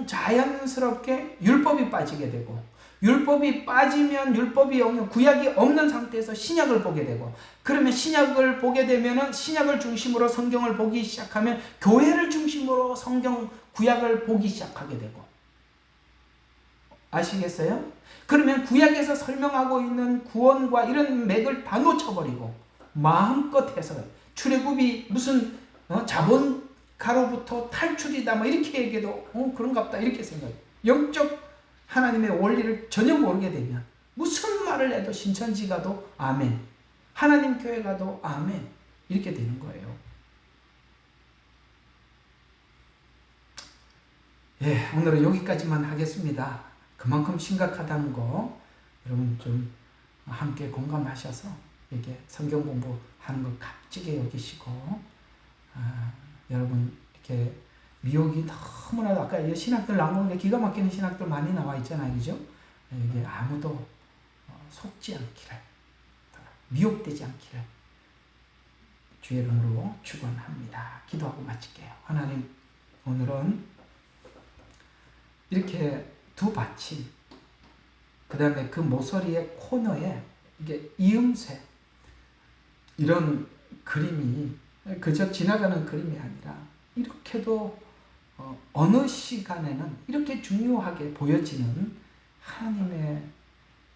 자연스럽게 율법이 빠지게 되고, 율법이 빠지면 율법이 없는, 구약이 없는 상태에서 신약을 보게 되고, 그러면 신약을 보게 되면은 신약을 중심으로 성경을 보기 시작하면 교회를 중심으로 구약을 보기 시작하게 되고. 아시겠어요? 그러면 구약에서 설명하고 있는 구원과 이런 맥을 다 놓쳐버리고 마음껏 해서 출애굽이 무슨 자본가로부터 탈출이다 뭐 이렇게 얘기해도 그런갑다 이렇게 생각해요. 영적 하나님의 원리를 전혀 모르게 되면 무슨 말을 해도 신천지 가도 아멘, 하나님 교회 가도 아멘 이렇게 되는 거예요. 예, 오늘은 여기까지만 하겠습니다. 그만큼 심각하다는 거 여러분 좀 함께 공감하셔서 이렇게 성경 공부하는 거 값지게 여기시고, 여러분 이렇게 미혹이 너무나도 아까 이 신학들 나온 게 기가 막히는 신학들 많이 나와 있잖아요, 그죠? 이게 아무도 속지 않기를, 미혹되지 않기를 주의 이름으로 축원합니다. 기도하고 마칠게요. 하나님, 오늘은 이렇게 두 받침, 그 다음에 그 모서리의 코너에 이게 이음새 이런 그림이 그저 지나가는 그림이 아니라 이렇게도 어느 시간에는 이렇게 중요하게 보여지는 하나님의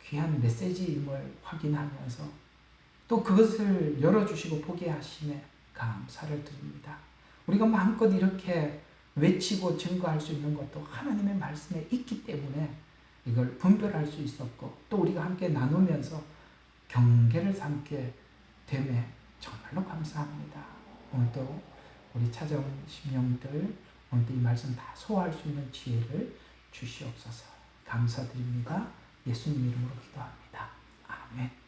귀한 메시지임을 확인하면서 또 그것을 열어주시고 보게 하심에 감사를 드립니다. 우리가 마음껏 이렇게 외치고 증거할 수 있는 것도 하나님의 말씀에 있기 때문에 이걸 분별할 수 있었고 또 우리가 함께 나누면서 경계를 삼게 됨에 정말로 감사합니다. 오늘도 우리 찾아온 심령들 오늘도 이 말씀 다 소화할 수 있는 지혜를 주시옵소서. 감사드립니다. 예수님 이름으로 기도합니다. 아멘.